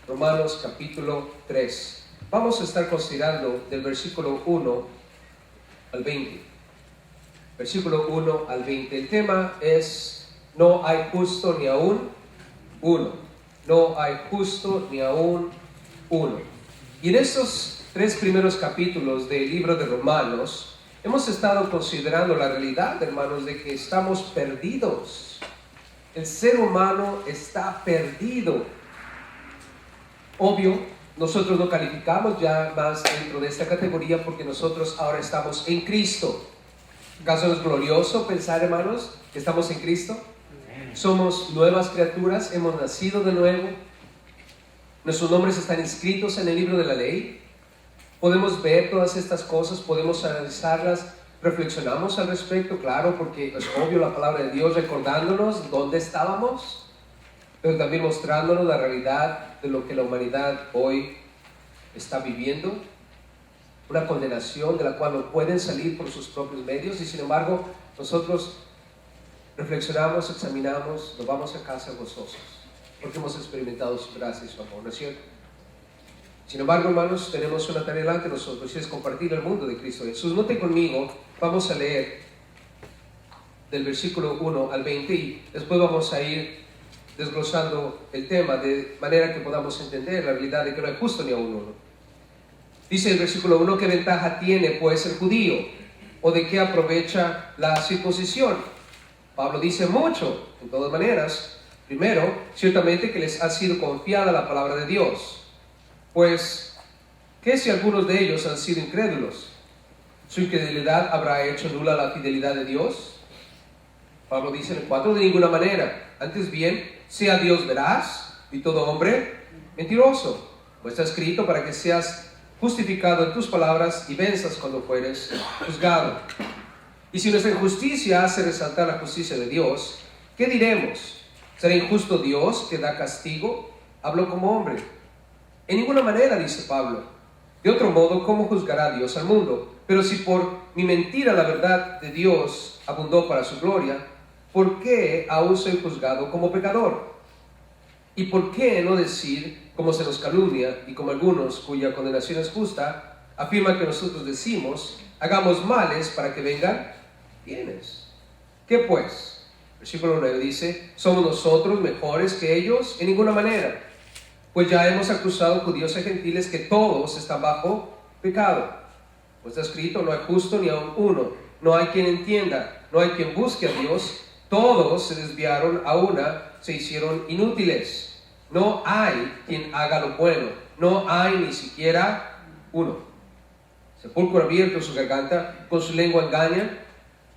Romanos capítulo 3. Vamos a estar considerando del versículo 1 al 20. Versículo 1 al 20. El tema es: no hay justo ni aún uno. No hay justo ni aún uno. Y en estos 3 primeros capítulos del libro de Romanos, hemos estado considerando la realidad, hermanos, de que estamos perdidos. El ser humano está perdido. Obvio, nosotros no calificamos ya más dentro de esta categoría porque nosotros ahora estamos en Cristo. ¿Acaso no es glorioso pensar, hermanos, que estamos en Cristo? Somos nuevas criaturas, hemos nacido de nuevo. Nuestros nombres están inscritos en el libro de la ley. Podemos ver todas estas cosas, podemos analizarlas, reflexionamos al respecto, claro, porque es obvio la palabra de Dios recordándonos dónde estábamos, pero también mostrándonos la realidad de lo que la humanidad hoy está viviendo, una condenación de la cual no pueden salir por sus propios medios, y sin embargo nosotros reflexionamos, examinamos, nos vamos a casa gozosos, porque hemos experimentado su gracia y su amor, ¿no es cierto? Sin embargo, hermanos, tenemos una tarea delante de nosotros y es compartir el mundo de Cristo Jesús. Noten conmigo, vamos a leer del versículo 1 al 20 y después vamos a ir desglosando el tema de manera que podamos entender la realidad de que no hay justo ni aún uno. Dice el versículo 1: ¿qué ventaja tiene pues el judío? ¿O de qué aprovecha la circuncisión? Pablo dice mucho, en todas maneras. Primero, ciertamente que les ha sido confiada la palabra de Dios. Pues, ¿qué si algunos de ellos han sido incrédulos? ¿Su incredulidad habrá hecho nula la fidelidad de Dios? Pablo dice en el 4: de ninguna manera. Antes bien, sea Dios veraz y todo hombre mentiroso. Pues está escrito: para que seas justificado en tus palabras y venzas cuando fueres juzgado. Y si nuestra injusticia hace resaltar la justicia de Dios, ¿qué diremos? ¿Será injusto Dios que da castigo? Hablo como hombre. En ninguna manera, dice Pablo. De otro modo, ¿cómo juzgará Dios al mundo? Pero si por mi mentira la verdad de Dios abundó para su gloria, ¿por qué aún soy juzgado como pecador? ¿Y por qué no decir, como se nos calumnia y como algunos cuya condenación es justa, afirman que nosotros decimos, hagamos males para que vengan bienes? ¿Qué pues? Versículo 9 dice: ¿somos nosotros mejores que ellos? En ninguna manera. Pues ya hemos acusado judíos y gentiles que todos están bajo pecado. Pues está escrito: no hay justo ni aun uno, no hay quien entienda, no hay quien busque a Dios, todos se desviaron, a una se hicieron inútiles. No hay quien haga lo bueno, no hay ni siquiera uno. Sepulcro abierto en su garganta, con su lengua engañan,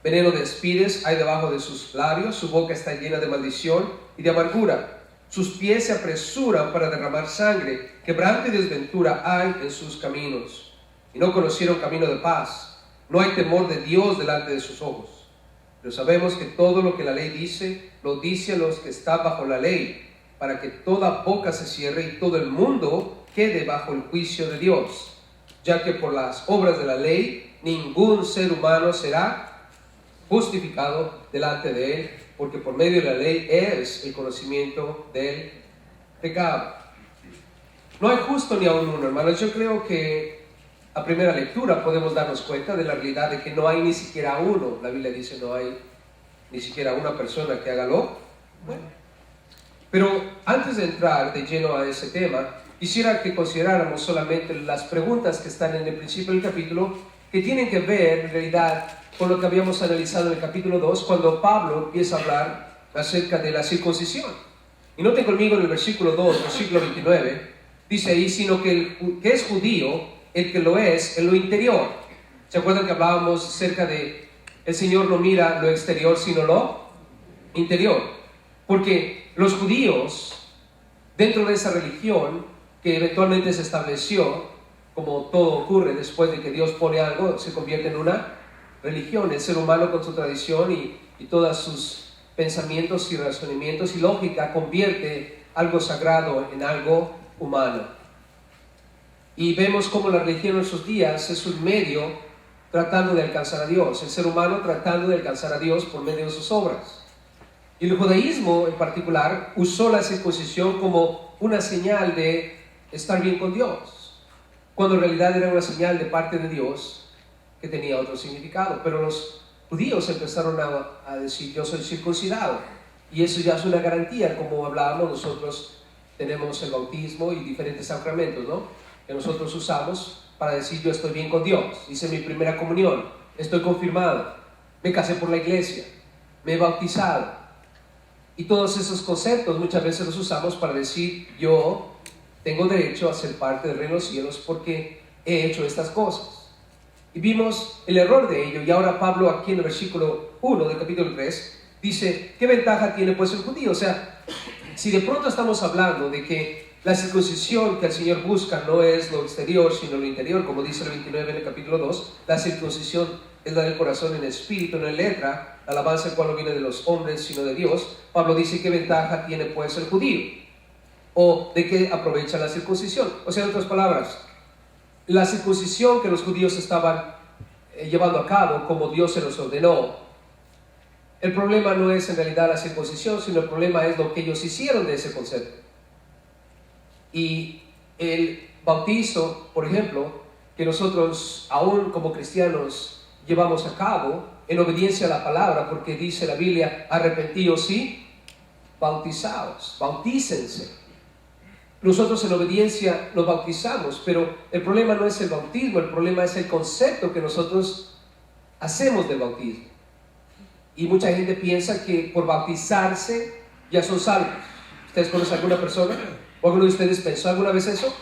veneno de espides hay debajo de sus labios, su boca está llena de maldición y de amargura. Sus pies se apresuran para derramar sangre, quebranto y desventura hay en sus caminos. Y no conocieron camino de paz. No hay temor de Dios delante de sus ojos. Pero sabemos que todo lo que la ley dice, lo dice a los que están bajo la ley, para que toda boca se cierre y todo el mundo quede bajo el juicio de Dios. Ya que por las obras de la ley, ningún ser humano será justificado delante de él, porque por medio de la ley es el conocimiento del pecado. No hay justo ni aun uno, hermanos. Yo creo que a primera lectura podemos darnos cuenta de la realidad de que no hay ni siquiera uno. La Biblia dice: no hay ni siquiera una persona que haga lo bueno. Pero antes de entrar de lleno a ese tema, quisiera que consideráramos solamente las preguntas que están en el principio del capítulo, que tienen que ver en realidad con lo que habíamos analizado en el capítulo 2, cuando Pablo empieza a hablar acerca de la circuncisión. Y noten conmigo en el versículo 2, versículo 29, dice ahí: sino que es judío el que lo es en lo interior. ¿Se acuerdan que hablábamos acerca de el Señor no mira lo exterior sino lo interior? Porque los judíos, dentro de esa religión que eventualmente se estableció, como todo ocurre después de que Dios pone algo, se convierte en una religión. El ser humano, con su tradición y todos sus pensamientos y razonamientos y lógica, convierte algo sagrado en algo humano. Y vemos cómo la religión en esos días es un medio tratando de alcanzar a Dios, el ser humano tratando de alcanzar a Dios por medio de sus obras. Y el judaísmo en particular usó la circuncisión como una señal de estar bien con Dios, cuando en realidad era una señal de parte de Dios que tenía otro significado. Pero los judíos empezaron a decir: yo soy circuncidado, y eso ya es una garantía. Como hablábamos, nosotros tenemos el bautismo y diferentes sacramentos, ¿no?, que nosotros usamos para decir: yo estoy bien con Dios, hice mi primera comunión, estoy confirmado, me casé por la iglesia, me he bautizado. Y todos esos conceptos muchas veces los usamos para decir: yo tengo derecho a ser parte del reino de los cielos porque he hecho estas cosas. Y vimos el error de ello. Y ahora Pablo, aquí en el versículo 1 del capítulo 3, dice: ¿qué ventaja tiene pues el judío? O sea, si de pronto estamos hablando de que la circuncisión que el Señor busca no es lo exterior sino lo interior, como dice el 29 en el capítulo 2, la circuncisión es la del corazón en espíritu, no en letra, la alabanza el cual no viene de los hombres sino de Dios. Pablo dice: ¿qué ventaja tiene pues el judío? ¿O de qué aprovecha la circuncisión? O sea, en otras palabras, la circuncisión que los judíos estaban llevando a cabo como Dios se los ordenó, el problema no es en realidad la circuncisión, sino el problema es lo que ellos hicieron de ese concepto. Y el bautizo, por ejemplo, que nosotros aún como cristianos llevamos a cabo en obediencia a la palabra, porque dice la Biblia: arrepentíos y bautizaos, bautícense. Nosotros en obediencia nos bautizamos, pero el problema no es el bautismo, el problema es el concepto que nosotros hacemos del bautismo. Y mucha gente piensa que por bautizarse ya son salvos. ¿Ustedes conocen alguna persona? ¿O alguno de ustedes pensó alguna vez eso?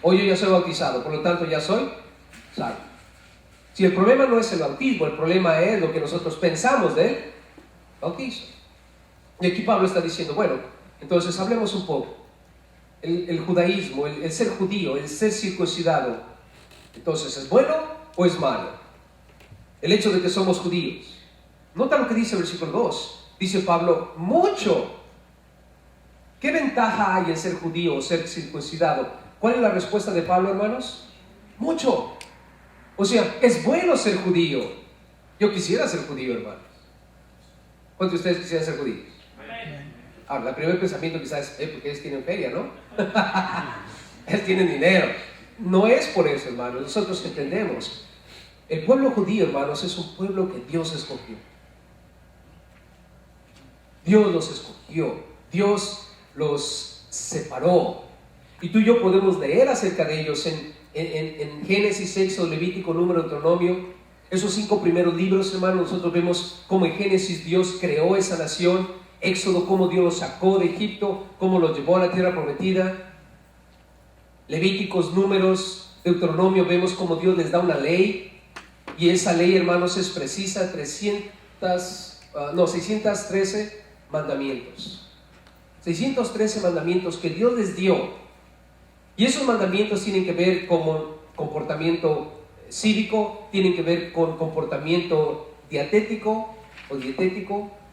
O yo ya soy bautizado, por lo tanto ya soy salvo. Si el problema no es el bautismo, el problema es lo que nosotros pensamos del bautizo. Y aquí Pablo está diciendo: bueno, entonces hablemos un poco. El judaísmo, el ser judío, el ser circuncidado, entonces, ¿es bueno o es malo? El hecho de que somos judíos. Nota lo que dice el versículo 2. Dice Pablo: mucho. ¿Qué ventaja hay en ser judío o ser circuncidado? ¿Cuál es la respuesta de Pablo, hermanos? Mucho. O sea, es bueno ser judío. Yo quisiera ser judío, hermanos. ¿Cuántos de ustedes quisieran ser judíos? Ahora, el primer pensamiento quizás es: porque ellos tienen feria, ¿no? Ellos tienen dinero. No es por eso, hermanos. Nosotros entendemos. El pueblo judío, hermanos, es un pueblo que Dios escogió. Dios los escogió. Dios los separó. Y tú y yo podemos leer acerca de ellos en Génesis, Éxodo, Levítico, Número, Deuteronomio. Esos 5 primeros libros, hermanos, nosotros vemos cómo en Génesis Dios creó esa nación. Éxodo, cómo Dios los sacó de Egipto, cómo los llevó a la tierra prometida. Levíticos, Números, Deuteronomio, vemos cómo Dios les da una ley. Y esa ley, hermanos, es precisa: 613 mandamientos. 613 mandamientos que Dios les dio. Y esos mandamientos tienen que ver con comportamiento cívico, tienen que ver con comportamiento dietético,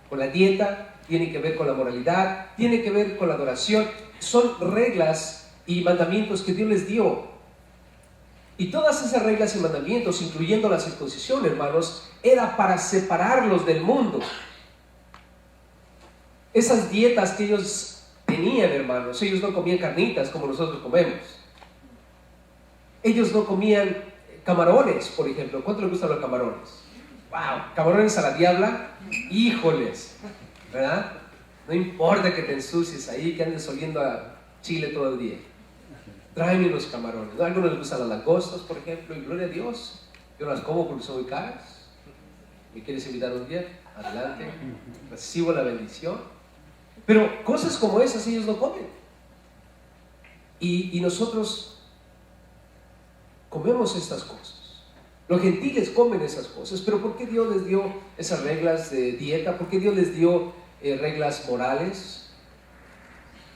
con la dieta, tienen que ver con la moralidad, tienen que ver con la adoración. Son reglas y mandamientos que Dios les dio. Y todas esas reglas y mandamientos, incluyendo la circuncisión, hermanos, era para separarlos del mundo. Esas dietas que ellos tenían, hermanos, ellos no comían carnitas como nosotros comemos. Ellos no comían camarones, por ejemplo. ¿Cuánto les gustan los camarones? ¡Wow! Camarones a la diabla, híjoles, ¿verdad? No importa que te ensucies ahí, que andes oliendo a chile todo el día. Tráeme unos camarones. A algunos les gustan las langostas, por ejemplo, y gloria a Dios. Yo las como porque son muy caras. ¿Me quieres invitar un día? Adelante. Recibo la bendición. Pero cosas como esas ellos no comen. Y nosotros comemos estas cosas. Los gentiles comen esas cosas. Pero ¿por qué Dios les dio esas reglas de dieta? ¿Por qué Dios les dio reglas morales,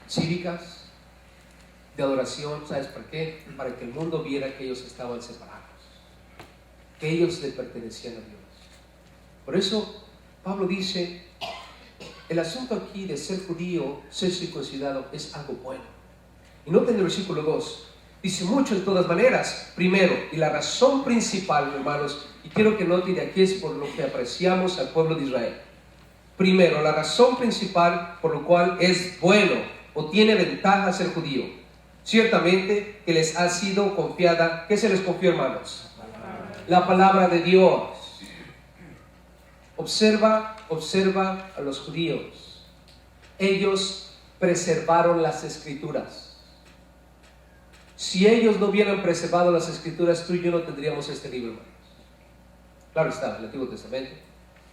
cívicas, de adoración? ¿Sabes por qué? Para que el mundo viera que ellos estaban separados, que ellos le pertenecían a Dios. Por eso Pablo dice: el asunto aquí de ser judío, ser circuncidado, es algo bueno. Y noten el versículo 2, dice: mucho en todas maneras. Primero, y la razón principal, hermanos, y quiero que noten de aquí, es por lo que apreciamos al pueblo de Israel. Primero, la razón principal por lo cual es bueno o tiene ventaja ser judío. Ciertamente que les ha sido confiada. ¿Qué se les confió, hermanos? La palabra de Dios. Observa a los judíos. Ellos preservaron las escrituras. Si ellos no hubieran preservado las escrituras, tú y yo no tendríamos este libro, hermanos. Claro está, el Antiguo Testamento.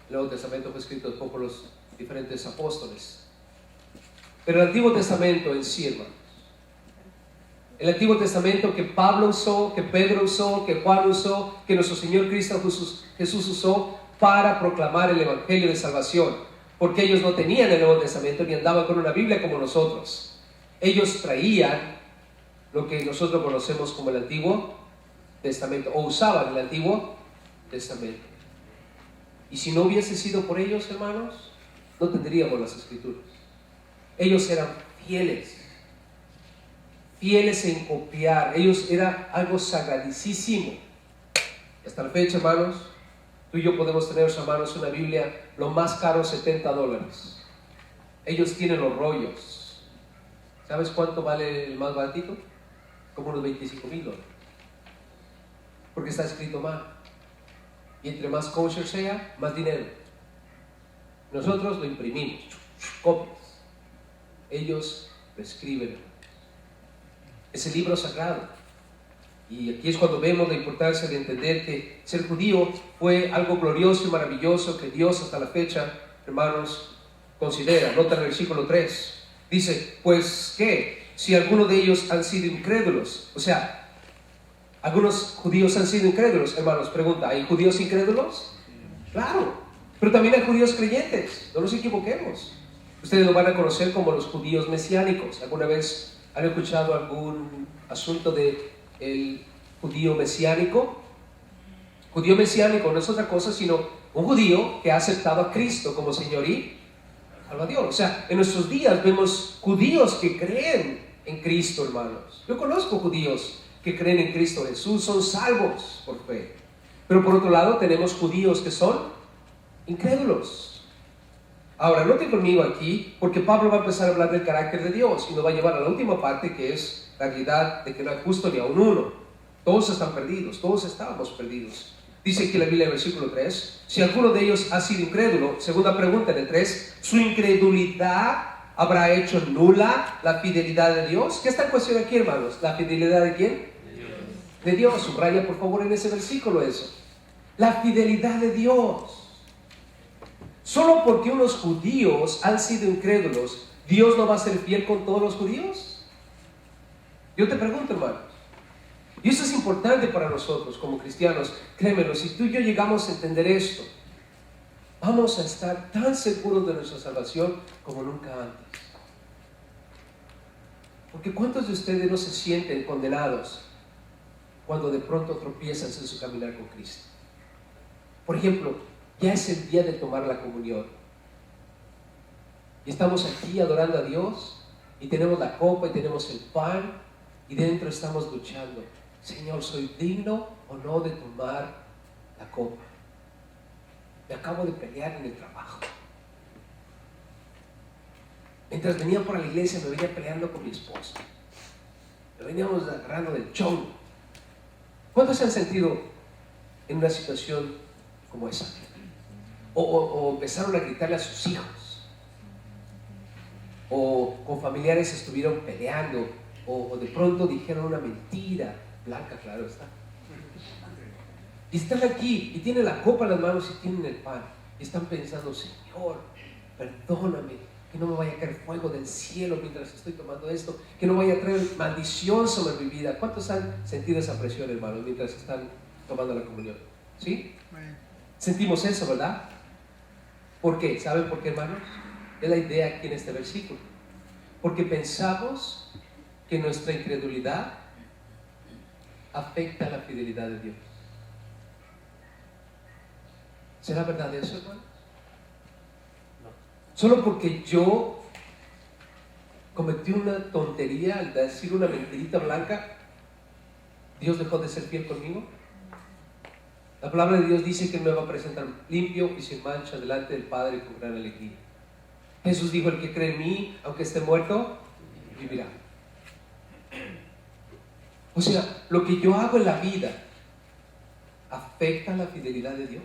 El Nuevo Testamento fue escrito por los diferentes apóstoles. Pero el Antiguo Testamento en sí, hermanos. El Antiguo Testamento que Pablo usó, que Pedro usó, que Juan usó, que nuestro Señor Cristo Jesús usó para proclamar el Evangelio de salvación. Porque ellos no tenían el Nuevo Testamento ni andaban con una Biblia como nosotros. Ellos traían lo que nosotros conocemos como el Antiguo Testamento, o usaban el Antiguo Testamento. Y si no hubiese sido por ellos, hermanos, no tendríamos las Escrituras. Ellos eran fieles en copiar. Ellos era algo sagradísimo. Hasta la fecha, hermanos, tú y yo podemos tener en nuestras manos una Biblia, lo más caro, $70. Ellos tienen los rollos. ¿Sabes cuánto vale el más baratito? Como unos $25,000. Porque está escrito mal. Y entre más kosher sea, más dinero. Nosotros lo imprimimos, copias. Ellos lo escriben. Es el libro sagrado. Y aquí es cuando vemos la importancia de entender que ser judío fue algo glorioso y maravilloso que Dios hasta la fecha, hermanos, considera. Nota en el versículo 3. Dice, pues ¿qué? Si algunos de ellos han sido incrédulos. O sea, algunos judíos han sido incrédulos. Hermanos, pregunta, ¿hay judíos incrédulos? Claro, pero también hay judíos creyentes. No nos equivoquemos. Ustedes lo van a conocer como los judíos mesiánicos. ¿Alguna vez han escuchado algún asunto del judío mesiánico? Judío mesiánico no es otra cosa sino un judío que ha aceptado a Cristo como Señor y Salvador. O sea, en nuestros días vemos judíos que creen en Cristo, hermanos. Yo conozco judíos que creen en Cristo Jesús, son salvos por fe. Pero por otro lado tenemos judíos que son incrédulos. Ahora, noten conmigo aquí, porque Pablo va a empezar a hablar del carácter de Dios y nos va a llevar a la última parte, que es la realidad de que no hay justo ni aun uno. Todos están perdidos, todos estábamos perdidos. Dice aquí la Biblia en el versículo 3, si alguno de ellos ha sido incrédulo, segunda pregunta en el 3, ¿su incredulidad habrá hecho nula la fidelidad de Dios? ¿Qué está en cuestión aquí, hermanos? ¿La fidelidad de quién? De Dios. Subraya por favor en ese versículo eso. La fidelidad de Dios. Solo porque unos judíos han sido incrédulos, ¿Dios no va a ser fiel con todos los judíos? Yo te pregunto, hermanos. Y eso es importante para nosotros como cristianos. Créemelo, si tú y yo llegamos a entender esto, vamos a estar tan seguros de nuestra salvación como nunca antes. Porque ¿cuántos de ustedes no se sienten condenados cuando de pronto tropiezan en su caminar con Cristo? Por ejemplo, ya es el día de tomar la comunión. Y estamos aquí adorando a Dios y tenemos la copa y tenemos el pan y dentro estamos luchando. Señor, ¿soy digno o no de tomar la copa? Me acabo de pelear en el trabajo. Mientras venía por la iglesia me venía peleando con mi esposa. Me veníamos agarrando del chongo. ¿Cuántos se han sentido en una situación como esa? O empezaron a gritarle a sus hijos. O con familiares estuvieron peleando. O de pronto dijeron una mentira. Blanca, claro está. Y están aquí y tienen la copa en las manos y tienen el pan. Y están pensando, Señor, perdóname, que no me vaya a caer fuego del cielo mientras estoy tomando esto, que no vaya a traer maldición sobre mi vida. ¿Cuántos han sentido esa presión, hermanos, mientras están tomando la comunión? ¿Sí? Sentimos eso, ¿verdad? ¿Por qué? ¿Saben por qué, hermanos? Es la idea aquí en este versículo. Porque pensamos que nuestra incredulidad afecta la fidelidad de Dios. ¿Será verdad eso, hermano? No. Solo porque yo cometí una tontería al decir una mentirita blanca, ¿Dios dejó de ser fiel conmigo? La palabra de Dios dice que me va a presentar limpio y sin mancha delante del Padre con gran alegría. Jesús dijo, el que cree en mí, aunque esté muerto, vivirá. O sea, lo que yo hago en la vida afecta la fidelidad de Dios.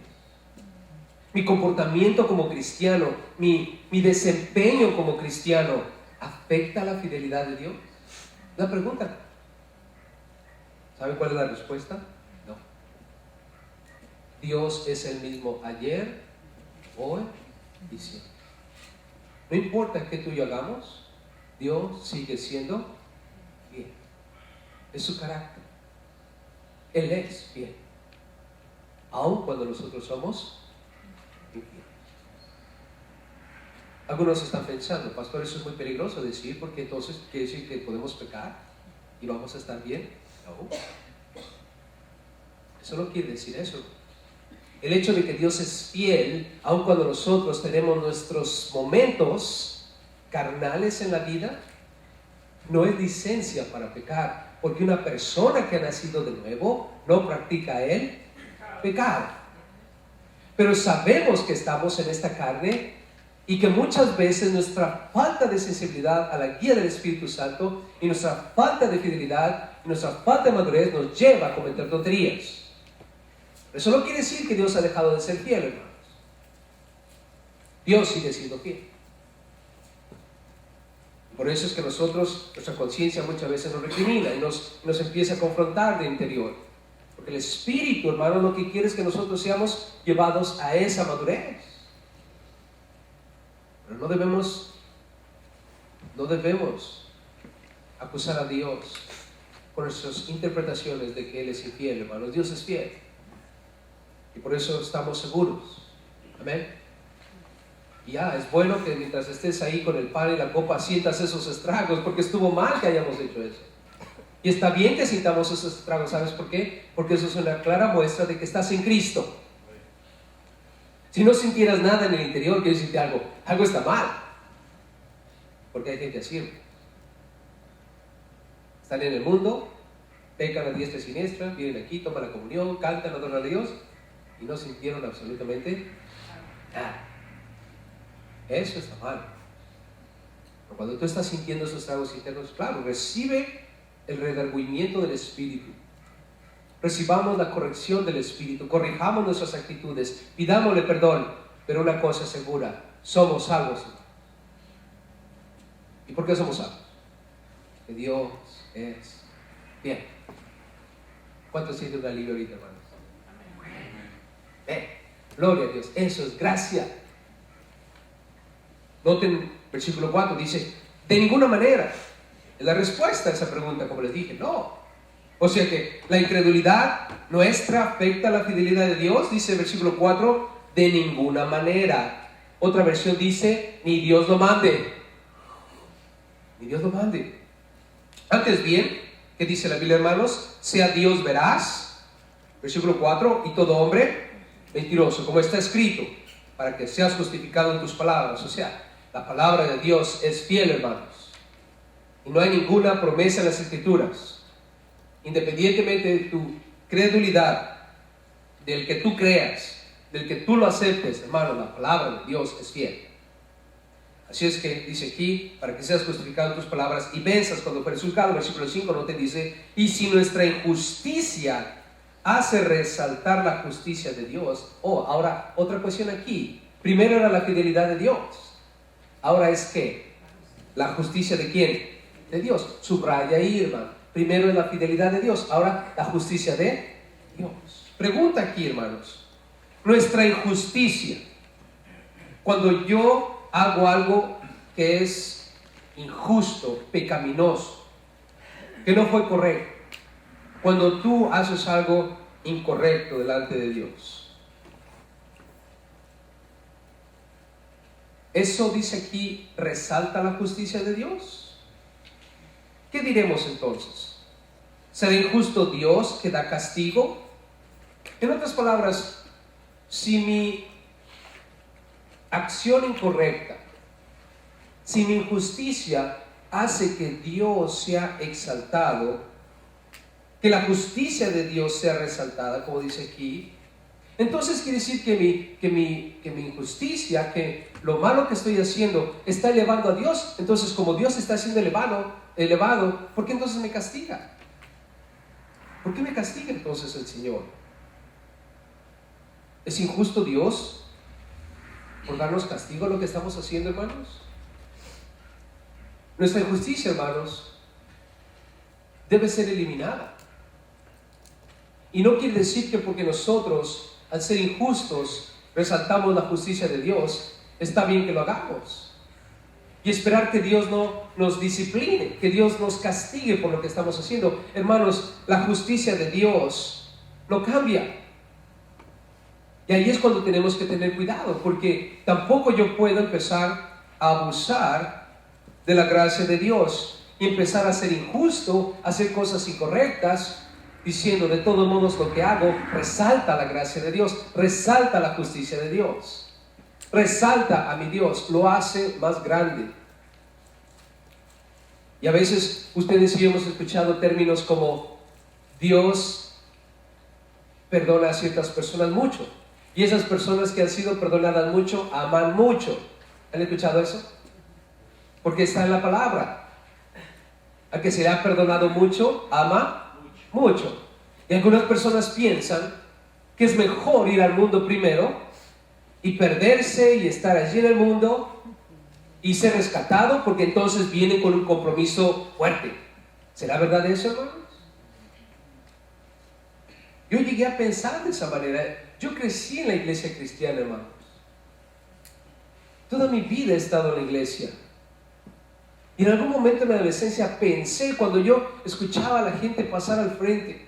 Mi comportamiento como cristiano, mi desempeño como cristiano, ¿afecta la fidelidad de Dios? La pregunta. ¿Sabe cuál es la respuesta? No. Dios es el mismo ayer, hoy y siempre. No importa qué tú y yo hagamos, Dios sigue siendo fiel. Es su carácter. Él es fiel. Aun cuando nosotros somos infieles. Algunos están pensando, pastor, eso es muy peligroso decir, porque entonces quiere decir que podemos pecar y vamos a estar bien. No. Eso no quiere decir eso. El hecho de que Dios es fiel, aun cuando nosotros tenemos nuestros momentos carnales en la vida, no es licencia para pecar, porque una persona que ha nacido de nuevo no practica el pecado. Pero sabemos que estamos en esta carne y que muchas veces nuestra falta de sensibilidad a la guía del Espíritu Santo y nuestra falta de fidelidad y nuestra falta de madurez nos lleva a cometer tonterías. Eso no quiere decir que Dios ha dejado de ser fiel, hermanos. Dios sigue siendo fiel. Por eso es que nosotros, nuestra conciencia muchas veces nos recrimina y nos empieza a confrontar de interior. Porque el Espíritu, hermano, lo que quiere es que nosotros seamos llevados a esa madurez. Pero no debemos acusar a Dios por nuestras interpretaciones de que Él es infiel, hermanos. Dios es fiel. Y por eso estamos seguros. Amén. Y es bueno que mientras estés ahí con el pan y la copa sientas esos estragos, porque estuvo mal que hayamos hecho eso. Y está bien que sintamos esos estragos. ¿Sabes por qué? Porque eso es una clara muestra de que estás en Cristo. Si no sintieras nada en el interior, quiere decirte algo está mal. Porque hay gente así. Están en el mundo, pecan a diestra y siniestra, vienen aquí, toman la comunión, cantan, adoran a Dios y no sintieron absolutamente nada. Eso está mal. Pero cuando tú estás sintiendo esos estragos internos, claro, recibe el redargüimiento del Espíritu. Recibamos la corrección del Espíritu, corrijamos nuestras actitudes, pidámosle perdón, pero una cosa es segura, somos salvos. ¿Y por qué somos salvos? Que Dios es bien. ¿Cuántos sienten un alivio ahorita, hermanos? Gloria a Dios, eso es gracia. Noten, versículo 4 dice, de ninguna manera. Es la respuesta a esa pregunta, como les dije, no. O sea que la incredulidad nuestra afecta la fidelidad de Dios, dice el versículo 4, de ninguna manera. Otra versión dice, ni Dios lo mande. Ni Dios lo mande. Antes bien, ¿qué dice la Biblia, hermanos? Sea Dios veraz, versículo 4, y todo hombre mentiroso, como está escrito, para que seas justificado en tus palabras. O sea, la palabra de Dios es fiel, hermanos. Y no hay ninguna promesa en las Escrituras. Independientemente de tu credulidad, del que tú creas, del que tú lo aceptes, hermano, la palabra de Dios es fiel. Así es que dice aquí, para que seas justificado en tus palabras y venzas cuando fueres juzgado. Versículo 5 no te dice, y si nuestra injusticia hace resaltar la justicia de Dios. Ahora, otra cuestión aquí. Primero era la fidelidad de Dios. Ahora es ¿qué? ¿La justicia de quién? De Dios. Subraya ahí, hermano. Primero es la fidelidad de Dios. Ahora la justicia de Dios. Pregunta aquí, hermanos. Nuestra injusticia. Cuando yo hago algo que es injusto, pecaminoso, que no fue correcto. Cuando tú haces algo incorrecto delante de Dios. ¿Eso dice aquí, resalta la justicia de Dios? ¿Qué diremos entonces? ¿Será injusto Dios que da castigo? En otras palabras, si mi acción incorrecta, si mi injusticia hace que Dios sea exaltado, que la justicia de Dios sea resaltada, como dice aquí, Entonces quiere decir que mi injusticia, que lo malo que estoy haciendo está elevando a Dios. Entonces, como Dios está siendo elevado, ¿por qué entonces me castiga? ¿Por qué me castiga entonces el Señor? ¿Es injusto Dios por darnos castigo a lo que estamos haciendo, hermanos? Nuestra injusticia, hermanos, debe ser eliminada. Y no quiere decir que porque nosotros, al ser injustos, resaltamos la justicia de Dios, está bien que lo hagamos. Y esperar que Dios no nos discipline, que Dios nos castigue por lo que estamos haciendo. Hermanos, la justicia de Dios no cambia. Y ahí es cuando tenemos que tener cuidado, porque tampoco yo puedo empezar a abusar de la gracia de Dios y empezar a ser injusto, a hacer cosas incorrectas, diciendo de todos modos lo que hago resalta la gracia de Dios, resalta la justicia de Dios, resalta a mi Dios, lo hace más grande. Y a veces ustedes y yo hemos escuchado términos como Dios perdona a ciertas personas mucho, y esas personas que han sido perdonadas mucho aman mucho. ¿Han escuchado eso? Porque está en la palabra. Al que se le ha perdonado mucho, ama mucho. Y algunas personas piensan que es mejor ir al mundo primero y perderse y estar allí en el mundo y ser rescatado, porque entonces vienen con un compromiso fuerte. ¿Será verdad eso, hermanos? Yo llegué a pensar de esa manera. Yo crecí en la iglesia cristiana, hermanos. Toda mi vida he estado en la iglesia. Y en algún momento en la adolescencia pensé, cuando yo escuchaba a la gente pasar al frente,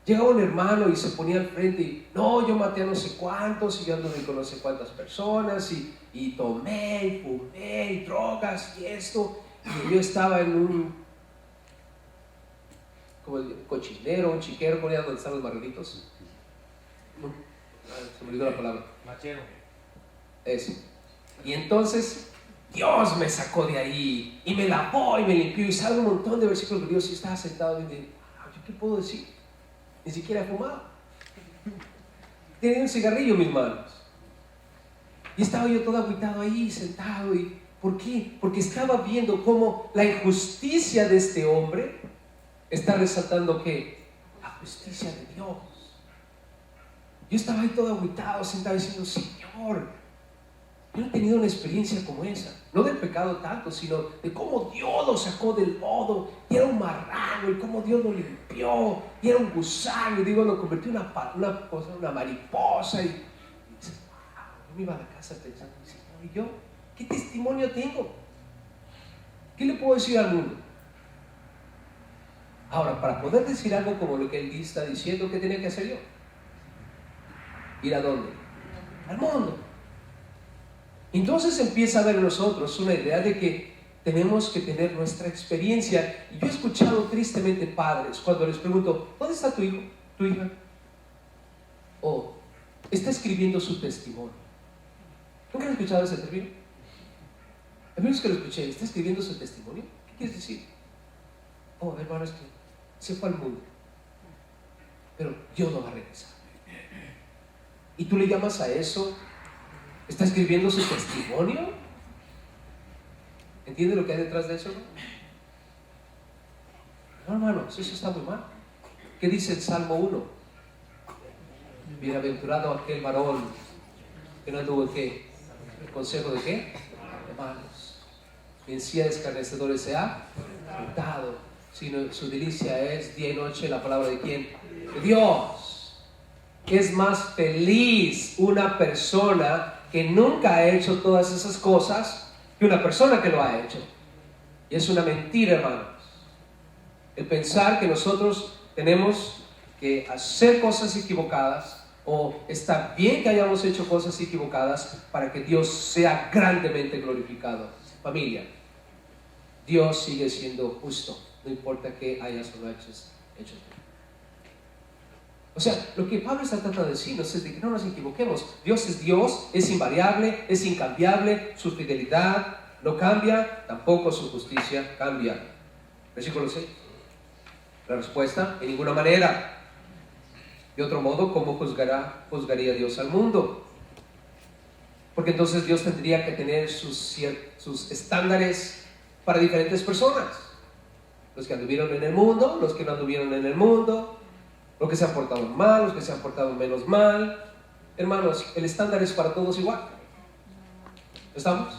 llegaba un hermano y se ponía al frente y no, yo maté a no sé cuántos y yo anduve con no sé cuántas personas y tomé y fumé y drogas y esto, y yo estaba en un como el cochinero, un chiquero, ¿cómo era donde están los marranitos? Se me olvidó la palabra. Machero. Eso. Y entonces Dios me sacó de ahí y me lavó y me limpió, y sabe un montón de versículos de Dios. Y estaba sentado y dije, ¿yo qué puedo decir? Ni siquiera he fumado. Tenía un cigarrillo en mis manos. Y estaba yo todo agüitado ahí, sentado. ¿Y por qué? Porque estaba viendo cómo la injusticia de este hombre está resaltando que la justicia de Dios. Yo estaba ahí todo agüitado, sentado diciendo, Señor, yo no he tenido una experiencia como esa, no del pecado tanto, sino de cómo Dios lo sacó del lodo, y era un marrano, y cómo Dios lo limpió, y era un gusano, y digo, lo convirtió en una mariposa, y dices, wow. Yo me iba a la casa pensando, Señor, ¿y yo qué testimonio tengo? ¿Qué le puedo decir al mundo? Ahora, para poder decir algo como lo que él está diciendo, ¿qué tenía que hacer yo? ¿Ir a dónde? Al mundo. Entonces empieza a haber en nosotros una idea de que tenemos que tener nuestra experiencia. Y yo he escuchado tristemente padres cuando les pregunto, ¿dónde está tu hijo, tu hija? O está escribiendo su testimonio. ¿Nunca han escuchado ese término? A mí es que lo escuché, ¿está escribiendo su testimonio? ¿Qué quieres decir? Oh, hermano, es que se fue al mundo, pero Dios no va a regresar. ¿Y tú le llamas a eso? ¿Está escribiendo su testimonio? ¿Entiende lo que hay detrás de eso? No, hermanos, eso está muy mal. ¿Qué dice el Salmo 1? Bienaventurado aquel varón que no anduvo en ¿qué? ¿El consejo de qué? De malos. En silla de escarnecedores se ha sentado, sino su delicia es día y noche la palabra de ¿quién? De Dios. Es más feliz una persona que nunca ha hecho todas esas cosas que una persona que lo ha hecho. Y es una mentira, hermanos, el pensar que nosotros tenemos que hacer cosas equivocadas, o está bien que hayamos hecho cosas equivocadas para que Dios sea grandemente glorificado. Familia, Dios sigue siendo justo, no importa que hayas o no hayas hecho. O sea, lo que Pablo está tratando de decirnos es de que no nos equivoquemos. Dios, es invariable, es incambiable, su fidelidad no cambia, tampoco su justicia cambia. Versículo 6. La respuesta, en ninguna manera. De otro modo, ¿cómo juzgaría Dios al mundo? Porque entonces Dios tendría que tener sus estándares para diferentes personas. Los que anduvieron en el mundo, los que no anduvieron en el mundo, los que se han portado mal, los que se han portado menos mal. Hermanos, el estándar es para todos igual. ¿Estamos?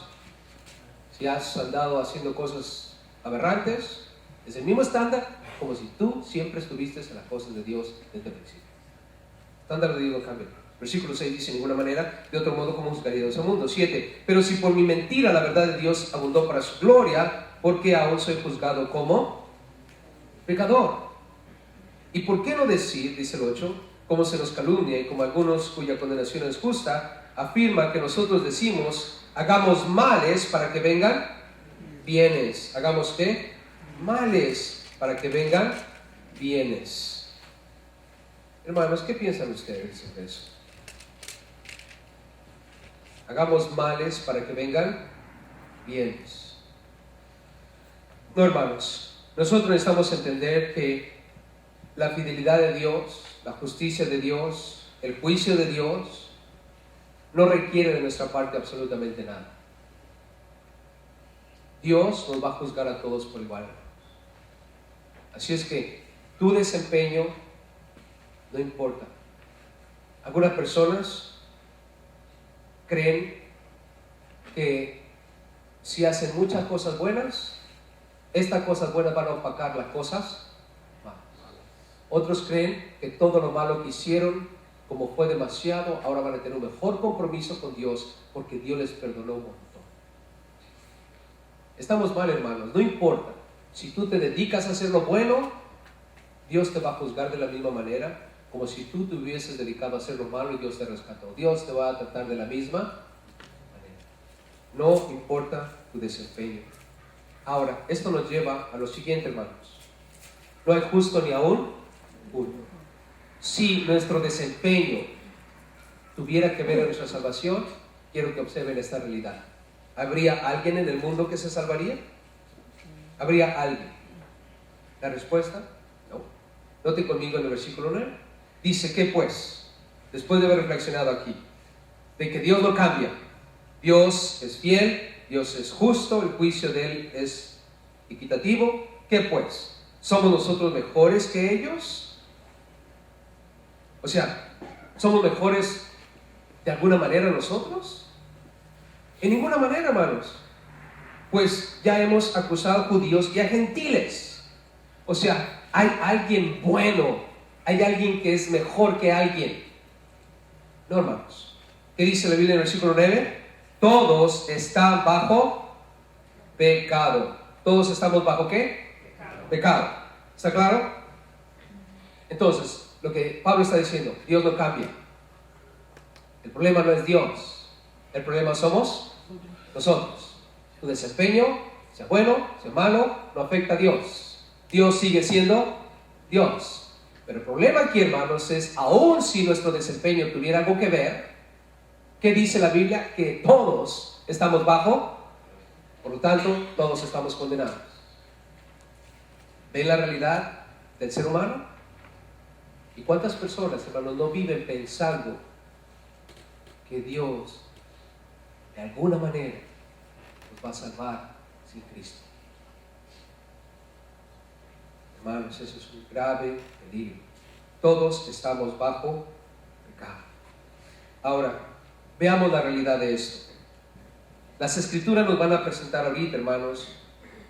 Si has andado haciendo cosas aberrantes, es el mismo estándar como si tú siempre estuviste en las cosas de Dios desde el principio. El estándar de Dios no cambia. Versículo 6 dice: de ninguna manera, de otro modo, ¿cómo juzgaría Dios al mundo? 7. Pero si por mi mentira la verdad de Dios abundó para su gloria, ¿por qué aún soy juzgado como pecador? ¿Y por qué no decir, dice el 8, como se nos calumnia y como algunos cuya condenación es justa, afirma que nosotros decimos, hagamos males para que vengan bienes? ¿Hagamos qué? Males para que vengan bienes. Hermanos, ¿qué piensan ustedes sobre eso? Hagamos males para que vengan bienes. No, hermanos, nosotros necesitamos entender que la fidelidad de Dios, la justicia de Dios, el juicio de Dios, no requiere de nuestra parte absolutamente nada. Dios nos va a juzgar a todos por igual. Así es que tu desempeño no importa. Algunas personas creen que si hacen muchas cosas buenas, estas cosas buenas van a opacar las cosas malas. Otros creen que todo lo malo que hicieron, como fue demasiado, ahora van a tener un mejor compromiso con Dios porque Dios les perdonó un montón. Estamos mal, hermanos, no importa. Si tú te dedicas a hacer lo bueno, Dios te va a juzgar de la misma manera como si tú te hubieses dedicado a hacer lo malo y Dios te rescató. Dios te va a tratar de la misma manera. No importa tu desempeño. Ahora, esto nos lleva a lo siguiente, hermanos. No hay justo ni aún uno. Si nuestro desempeño tuviera que ver en nuestra salvación, quiero que observen esta realidad. ¿Habría alguien en el mundo que se salvaría? ¿Habría alguien? ¿La respuesta? No. Note conmigo en el versículo 9. Dice que pues, después de haber reflexionado aquí, de que Dios no cambia, Dios es fiel, Dios es justo, el juicio de Él es equitativo, ¿qué pues? ¿Somos nosotros mejores que ellos? O sea, ¿somos mejores de alguna manera nosotros? En ninguna manera, hermanos. Pues ya hemos acusado a judíos y a gentiles. O sea, hay alguien bueno, hay alguien que es mejor que alguien. No, hermanos. ¿Qué dice la Biblia en el versículo 9? Todos están bajo pecado. ¿Todos estamos bajo qué? Pecado. ¿Está claro? Entonces, lo que Pablo está diciendo, Dios no cambia. El problema no es Dios. El problema somos nosotros. Tu desempeño, sea bueno, sea malo, no afecta a Dios. Dios sigue siendo Dios. Pero el problema aquí, hermanos, es aun si nuestro desempeño tuviera algo que ver, ¿qué dice la Biblia? Que todos estamos bajo, por lo tanto, todos estamos condenados. ¿Ven la realidad del ser humano? ¿Y cuántas personas, hermanos, no viven pensando que Dios, de alguna manera, nos va a salvar sin Cristo? Hermanos, eso es un grave peligro. Todos estamos bajo pecado. Ahora, veamos la realidad de esto. Las Escrituras nos van a presentar ahorita, hermanos,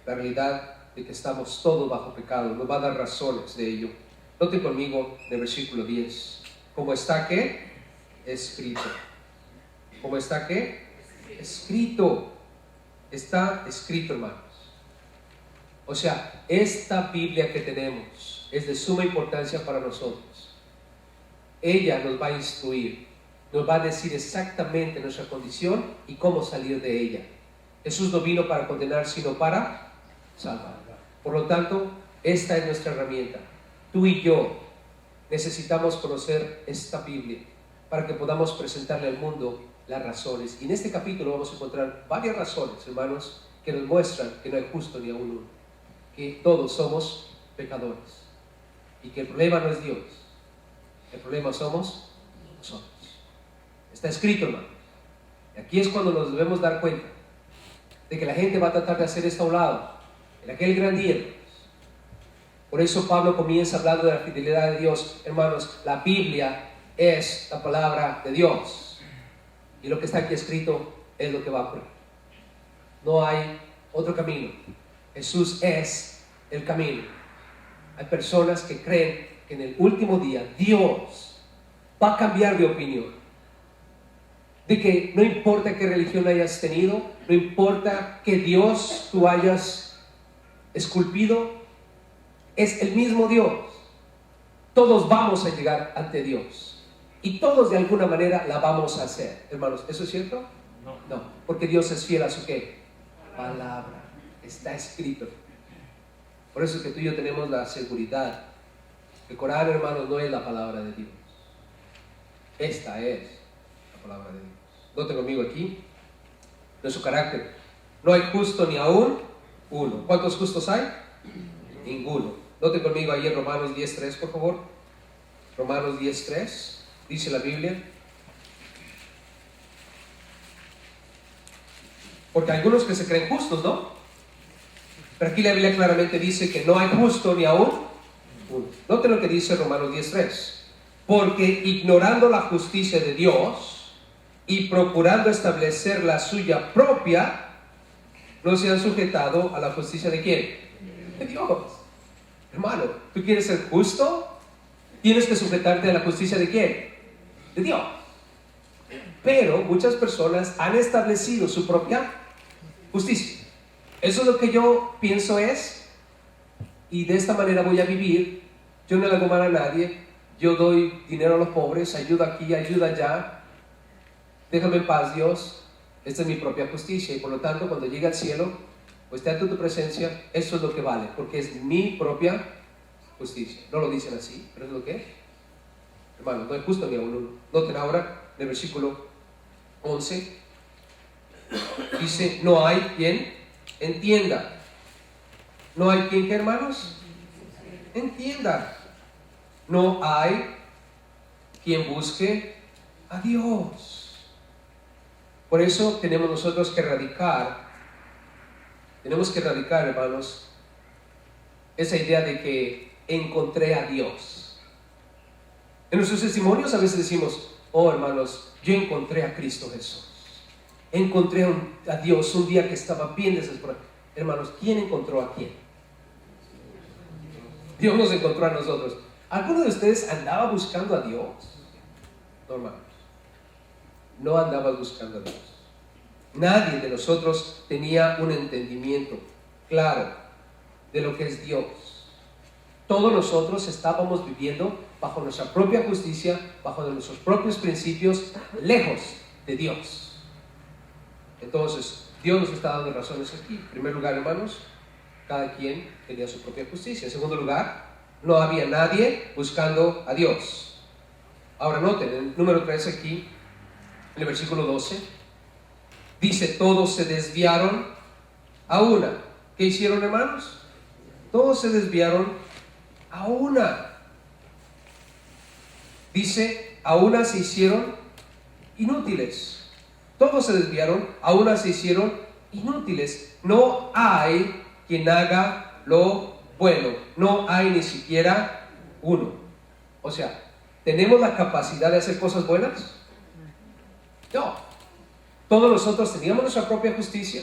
la realidad de que estamos todos bajo pecado. Nos va a dar razones de ello. Noten conmigo en el versículo 10. ¿Cómo está qué? Escrito. ¿Cómo está qué? Escrito. Está escrito, hermanos. O sea, esta Biblia que tenemos es de suma importancia para nosotros. Ella nos va a instruir, nos va a decir exactamente nuestra condición y cómo salir de ella. Jesús no vino para condenar, sino para salvar. Por lo tanto, esta es nuestra herramienta. Tú y yo necesitamos conocer esta Biblia para que podamos presentarle al mundo las razones. Y en este capítulo vamos a encontrar varias razones, hermanos, que nos muestran que no hay justo ni aún uno, que todos somos pecadores y que el problema no es Dios, El problema somos nosotros. Está escrito, hermano. Y aquí es cuando nos debemos dar cuenta de que la gente va a tratar de hacer esto a un lado, en aquel gran día. Por eso Pablo comienza hablando de la fidelidad de Dios. Hermanos, la Biblia es la palabra de Dios. Y lo que está aquí escrito es lo que va a ocurrir. No hay otro camino. Jesús es el camino. Hay personas que creen que en el último día Dios va a cambiar de opinión. De que no importa qué religión hayas tenido, no importa qué Dios tú hayas esculpido, es el mismo Dios. Todos vamos a llegar ante Dios y todos de alguna manera la vamos a hacer. Hermanos, ¿eso es cierto? No, porque Dios es fiel a su ¿qué? Palabra. Está escrito. Por eso es que tú y yo tenemos la seguridad. El Corán, hermanos, no es la palabra de Dios. Esta es la palabra de Dios. Noten conmigo aquí de su carácter. No hay justo ni aún uno. ¿Cuántos justos hay? Ninguno. Noten conmigo ahí en Romanos 10:3, por favor. Romanos 10:3 dice la Biblia. Porque hay algunos que se creen justos, ¿no? Pero aquí la Biblia claramente dice que no hay justo ni aún uno. Noten lo que dice Romanos 10:3. Porque ignorando la justicia de Dios y procurando establecer la suya propia, no se han sujetado a la justicia ¿de quién? De Dios. Hermano, ¿tú quieres ser justo? Tienes que sujetarte a la justicia ¿de quién? De Dios. Pero muchas personas han establecido su propia justicia. Eso es lo que yo pienso es, y de esta manera voy a vivir. Yo no le hago mal a nadie, yo doy dinero a los pobres, ayuda aquí, ayuda allá. Déjame en paz, Dios. Esta es mi propia justicia y por lo tanto cuando llegue al cielo o esté ante tu presencia, eso es lo que vale, porque es mi propia justicia. No lo dicen así, pero es lo que es. Hermano, no es justo ni a uno. Noten ahora en el versículo 11, dice, no hay quien entienda. No hay quien, ¿qué, hermanos? Entienda. No hay quien busque a Dios. Por eso tenemos nosotros que erradicar, hermanos, esa idea de que encontré a Dios. En nuestros testimonios a veces decimos, oh hermanos, yo encontré a Cristo Jesús. Encontré a Dios un día que estaba bien desesperado. Hermanos, ¿quién encontró a quién? Dios nos encontró a nosotros. ¿Alguno de ustedes andaba buscando a Dios? No, hermanos. No andabas buscando a Dios. Nadie de nosotros tenía un entendimiento claro de lo que es Dios. Todos nosotros estábamos viviendo bajo nuestra propia justicia, bajo nuestros propios principios, lejos de Dios. Entonces, Dios nos está dando razones aquí. En primer lugar, hermanos, cada quien tenía su propia justicia. En segundo lugar, no había nadie buscando a Dios. Ahora noten, en el número 3 aquí, en el versículo 12, dice, todos se desviaron a una. ¿Qué hicieron, hermanos? Todos se desviaron a una. Dice, a una se hicieron inútiles. Todos se desviaron, a una se hicieron inútiles. No hay quien haga lo bueno. No hay ni siquiera uno. O sea, ¿tenemos la capacidad de hacer cosas buenas? No. Todos nosotros teníamos nuestra propia justicia.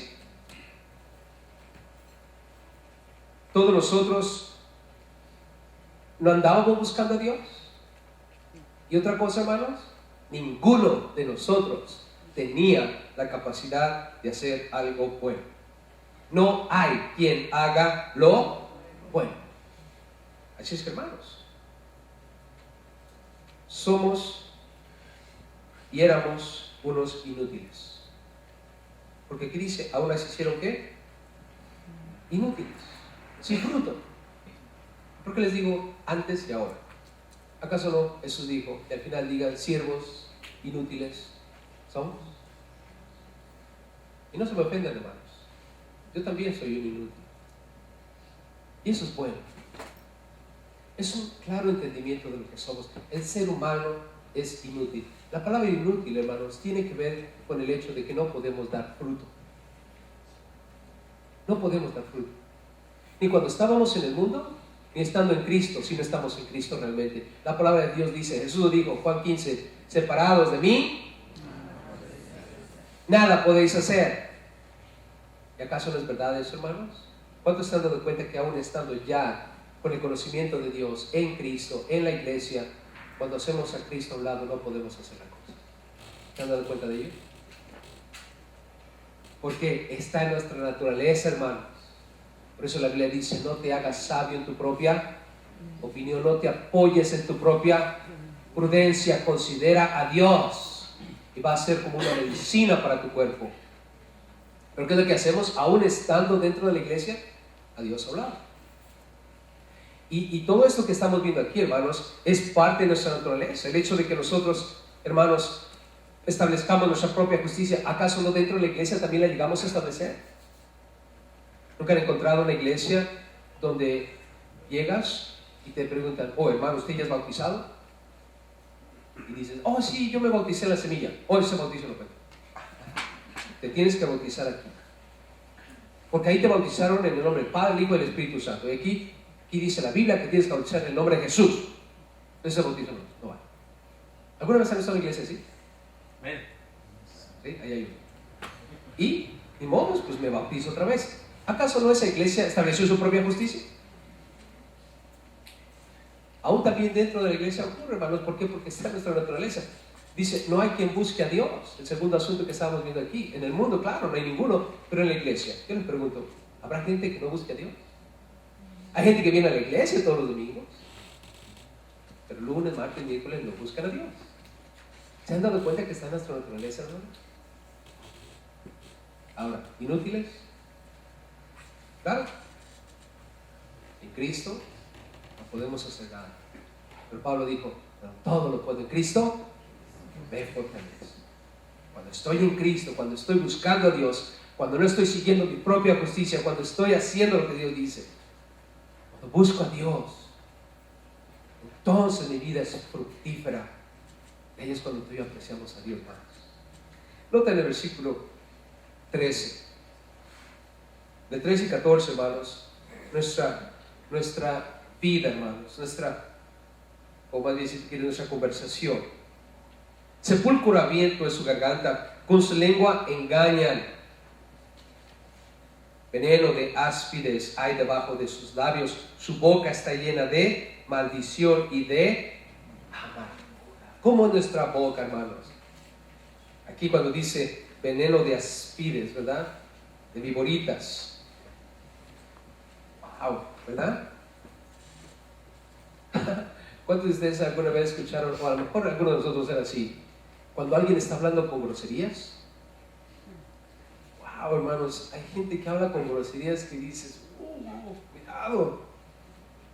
Todos nosotros no andábamos buscando a Dios. Y otra cosa, hermanos, ninguno de nosotros tenía la capacidad de hacer algo bueno. No hay quien haga lo bueno. Así es que, hermanos, somos y éramos unos inútiles. Porque aquí dice, aún las hicieron ¿qué? Inútiles, sin fruto. ¿Por qué les digo antes y ahora? ¿Acaso no Jesús dijo, y al final digan, siervos inútiles somos? Y no se me ofendan, hermanos. Yo también soy un inútil. Y eso es bueno. Es un claro entendimiento de lo que somos. El ser humano es inútil. La palabra inútil, hermanos, tiene que ver con el hecho de que no podemos dar fruto. No podemos dar fruto. Ni cuando estábamos en el mundo, ni estando en Cristo, si no estamos en Cristo realmente. La palabra de Dios dice, Jesús dijo, Juan 15, separados de mí, nada podéis hacer. ¿Y acaso no es verdad eso, hermanos? ¿Cuántos están dando cuenta que aún estando ya con el conocimiento de Dios en Cristo, en la iglesia, cuando hacemos a Cristo a un lado no podemos hacer la cosa? ¿Se han dado cuenta de ello? Porque está en nuestra naturaleza, hermanos. Por eso la Biblia dice, no te hagas sabio en tu propia opinión, no te apoyes en tu propia prudencia, considera a Dios y va a ser como una medicina para tu cuerpo. Pero ¿qué es lo que hacemos? Aún estando dentro de la iglesia, a Dios a un lado. Y todo esto que estamos viendo aquí, hermanos, es parte de nuestra naturaleza. El hecho de que nosotros, hermanos, establezcamos nuestra propia justicia, ¿acaso no dentro de la iglesia también la llegamos a establecer? ¿Nunca han encontrado una iglesia donde llegas y te preguntan, oh hermano, ¿usted ya es bautizado? Y dices, oh sí, yo me bauticé en la semilla. Oh, ese bautizo no cuenta. Te tienes que bautizar aquí. Porque ahí te bautizaron en el nombre del Padre, el Hijo y el Espíritu Santo. Y aquí dice la Biblia que tienes que bautizar en el nombre de Jesús. Ese bautizo no vale. ¿Alguna vez han estado en iglesia así? Sí, ahí hay uno. Y, ni modo, pues me bautizo otra vez. ¿Acaso no esa iglesia estableció su propia justicia? Aún también dentro de la iglesia ocurre, hermanos. ¿Por qué? Porque está en nuestra naturaleza. Dice, no hay quien busque a Dios. El segundo asunto que estábamos viendo aquí. En el mundo, claro, no hay ninguno, pero en la iglesia. Yo les pregunto, ¿habrá gente que no busque a Dios? Hay gente que viene a la iglesia todos los domingos, pero lunes, martes, miércoles no buscan a Dios. ¿Se han dado cuenta que está en nuestra naturaleza, hermanos? Ahora, ¿inútiles? Claro. En Cristo no podemos hacer nada. Pero Pablo dijo, todo lo puedo en Cristo, me fortalece. Cuando estoy en Cristo, cuando estoy buscando a Dios, cuando no estoy siguiendo mi propia justicia, cuando estoy haciendo lo que Dios dice, cuando busco a Dios, entonces mi vida es fructífera. Y ahí es cuando tú y yo apreciamos a Dios más. Nota en el versículo 13. De 13 y 14, hermanos, nuestra vida, hermanos, o más bien si quieren, nuestra conversación. Sepulcro abierto en su garganta, con su lengua engañan. Veneno de áspides hay debajo de sus labios, su boca está llena de maldición y de amargura. ¿Cómo es nuestra boca, hermanos? Aquí cuando dice veneno de áspides, ¿verdad? De viboritas. Wow, ¿verdad? ¿Cuántos de ustedes alguna vez escucharon, o a lo mejor algunos de nosotros era así, cuando alguien está hablando con groserías? Wow, hermanos, hay gente que habla con groserías que dices, cuidado,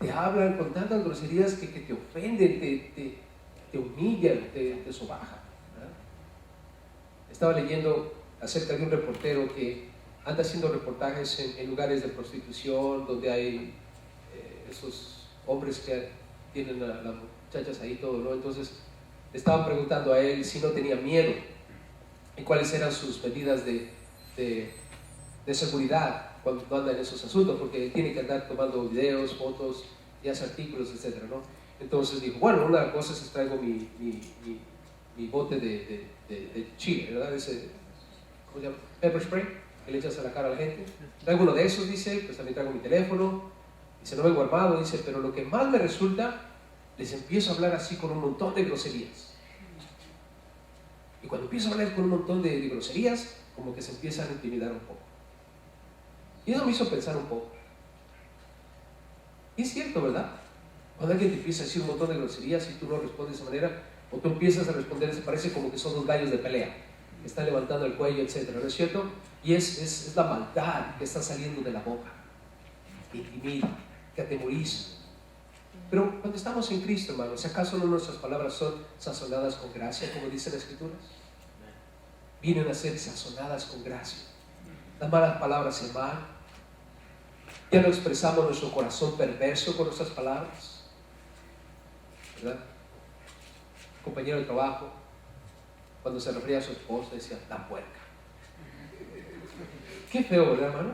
te hablan con tantas groserías que te ofenden, te humillan, te sobajan, ¿verdad? Estaba leyendo acerca de un reportero que anda haciendo reportajes en lugares de prostitución, donde hay esos hombres que tienen a las muchachas ahí todo, ¿no? Entonces le estaban preguntando a él si no tenía miedo y cuáles eran sus medidas de seguridad cuando anda en esos asuntos, porque tiene que andar tomando videos, fotos y hace artículos, etcétera, ¿no? Entonces dijo, bueno, una de las cosas es traigo mi bote de chile, ¿verdad? Ese, ¿cómo se llama? Pepper spray, que le echas a la cara a la gente. Traigo uno de esos, dice, pues también traigo mi teléfono. Dice, no vengo armado, dice, pero lo que más me resulta, les empiezo a hablar así con un montón de groserías. Y cuando empiezo a hablar con un montón de groserías, como que se empiezan a intimidar un poco. Y eso me hizo pensar un poco. Y es cierto, ¿verdad? Cuando alguien te empieza a decir un montón de groserías y tú no respondes de esa manera, o tú empiezas a responder, se parece como que son dos gallos de pelea, que están levantando el cuello, etcétera, ¿no es cierto? Y es la maldad que está saliendo de la boca, que intimida, que atemoriza. Pero cuando estamos en Cristo, hermanos, ¿acaso no nuestras palabras son sazonadas con gracia, como dicen las Escrituras? Vienen a ser sazonadas con gracia. Las malas palabras se van. Ya no expresamos nuestro corazón perverso con nuestras palabras. ¿verdad? Compañero de trabajo, cuando se refería a su esposa, decía, la puerca. Qué feo, ¿verdad, hermano?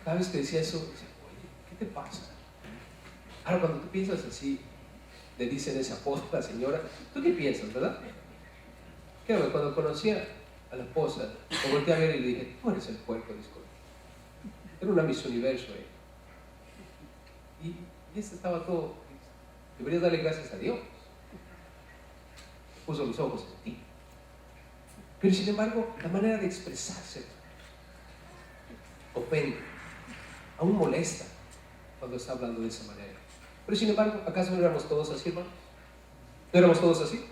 Cada vez que decía eso, decía, oye, ¿qué te pasa? Ahora, cuando tú piensas así, le dicen ese apodo a la señora, ¿tú qué piensas, verdad? ¿Qué? Cuando conocía a la esposa, lo volteé a ver y le dije, tú eres el puerco, disculpe. Era una Miss Universo, y este estaba todo, deberías darle gracias a Dios. Puso los ojos en ti. Pero sin embargo, la manera de expresarse ofende, aún molesta cuando está hablando de esa manera. Pero sin embargo, ¿acaso no éramos todos así, hermano? ¿No éramos todos así?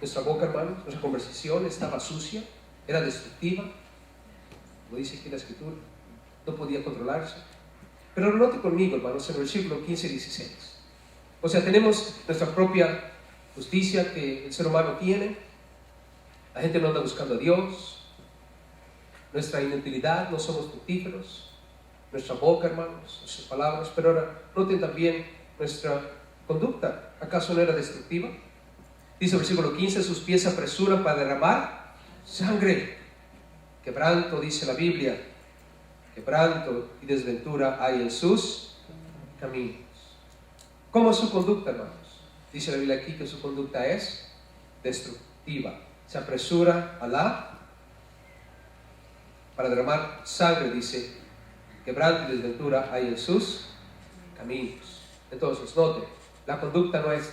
Nuestra boca, hermanos, nuestra conversación estaba sucia, era destructiva, como dice aquí la Escritura, no podía controlarse. Pero note conmigo, hermanos, en el versículo 15 y 16. O sea, tenemos nuestra propia justicia que el ser humano tiene, la gente no anda buscando a Dios, nuestra inutilidad, no somos fructíferos, nuestra boca, hermanos, nuestras palabras, pero ahora noten también nuestra conducta. ¿Acaso no era destructiva? Dice el versículo 15, sus pies se apresuran para derramar sangre. Quebranto, dice la Biblia, quebranto y desventura hay en sus caminos. ¿Cómo es su conducta, hermanos? Dice la Biblia aquí que su conducta es destructiva. Se apresura para derramar sangre, dice, quebranto y desventura hay en sus caminos. Entonces, note, la conducta no es,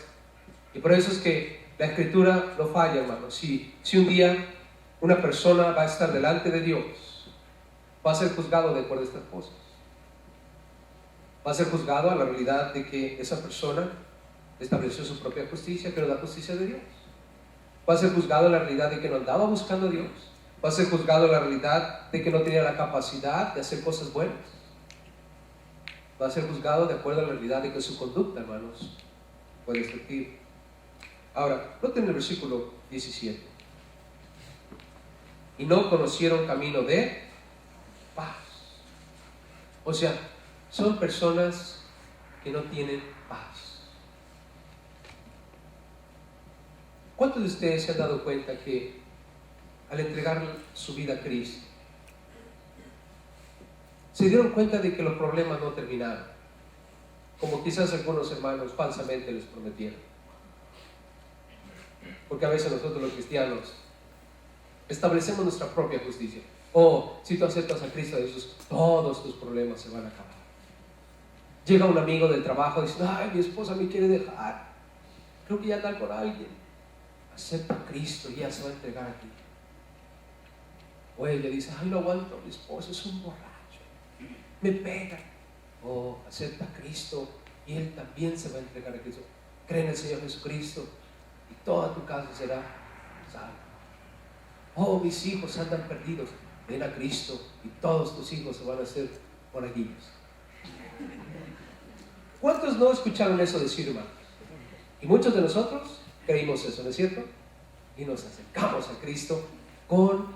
y por eso es que la Escritura no falla, hermanos. Si un día una persona va a estar delante de Dios, va a ser juzgado de acuerdo a estas cosas. Va a ser juzgado a la realidad de que esa persona estableció su propia justicia, que no es la justicia de Dios. Va a ser juzgado a la realidad de que no andaba buscando a Dios. Va a ser juzgado a la realidad de que no tenía la capacidad de hacer cosas buenas. Va a ser juzgado de acuerdo a la realidad de que su conducta, hermanos, fue destructiva. Ahora, noten el versículo 17. Y no conocieron camino de paz. O sea, son personas que no tienen paz. ¿Cuántos de ustedes se han dado cuenta que al entregar su vida a Cristo, se dieron cuenta de que los problemas no terminaron, como quizás algunos hermanos falsamente les prometieron? Porque a veces nosotros los cristianos establecemos nuestra propia justicia. Si tú aceptas a Cristo Jesús, todos tus problemas se van a acabar. Llega un amigo del trabajo y dice, ay, mi esposa me quiere dejar, creo que ya anda con alguien. Acepta a Cristo y ya se va a entregar a ti. O ella dice, ay, no aguanto, mi esposo es un borracho, me pega. Acepta a Cristo y Él también se va a entregar a Cristo. Cree en el Señor Jesucristo y toda tu casa será salva. Mis hijos andan perdidos, ven a Cristo y todos tus hijos se van a hacer monaguillos. ¿Cuántos no escucharon eso decir, hermanos? Y muchos de nosotros creímos eso, ¿no es cierto? Y nos acercamos a Cristo con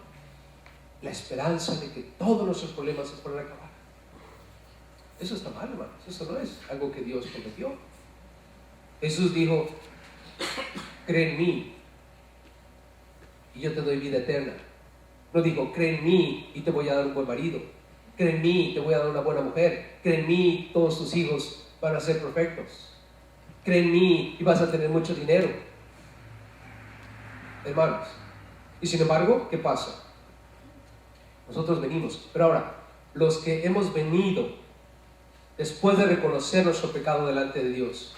la esperanza de que todos nuestros problemas se puedan acabar. Eso está mal, hermanos. Eso no es algo que Dios prometió. Jesús dijo, cree en mí y yo te doy vida eterna. No digo, cree en mí y te voy a dar un buen marido. Cree en mí y te voy a dar una buena mujer. Cree en mí, todos tus hijos van a ser perfectos. Cree en mí y vas a tener mucho dinero. Hermanos, y sin embargo, ¿qué pasa? Nosotros venimos, pero ahora, los que hemos venido después de reconocer nuestro pecado delante de Dios,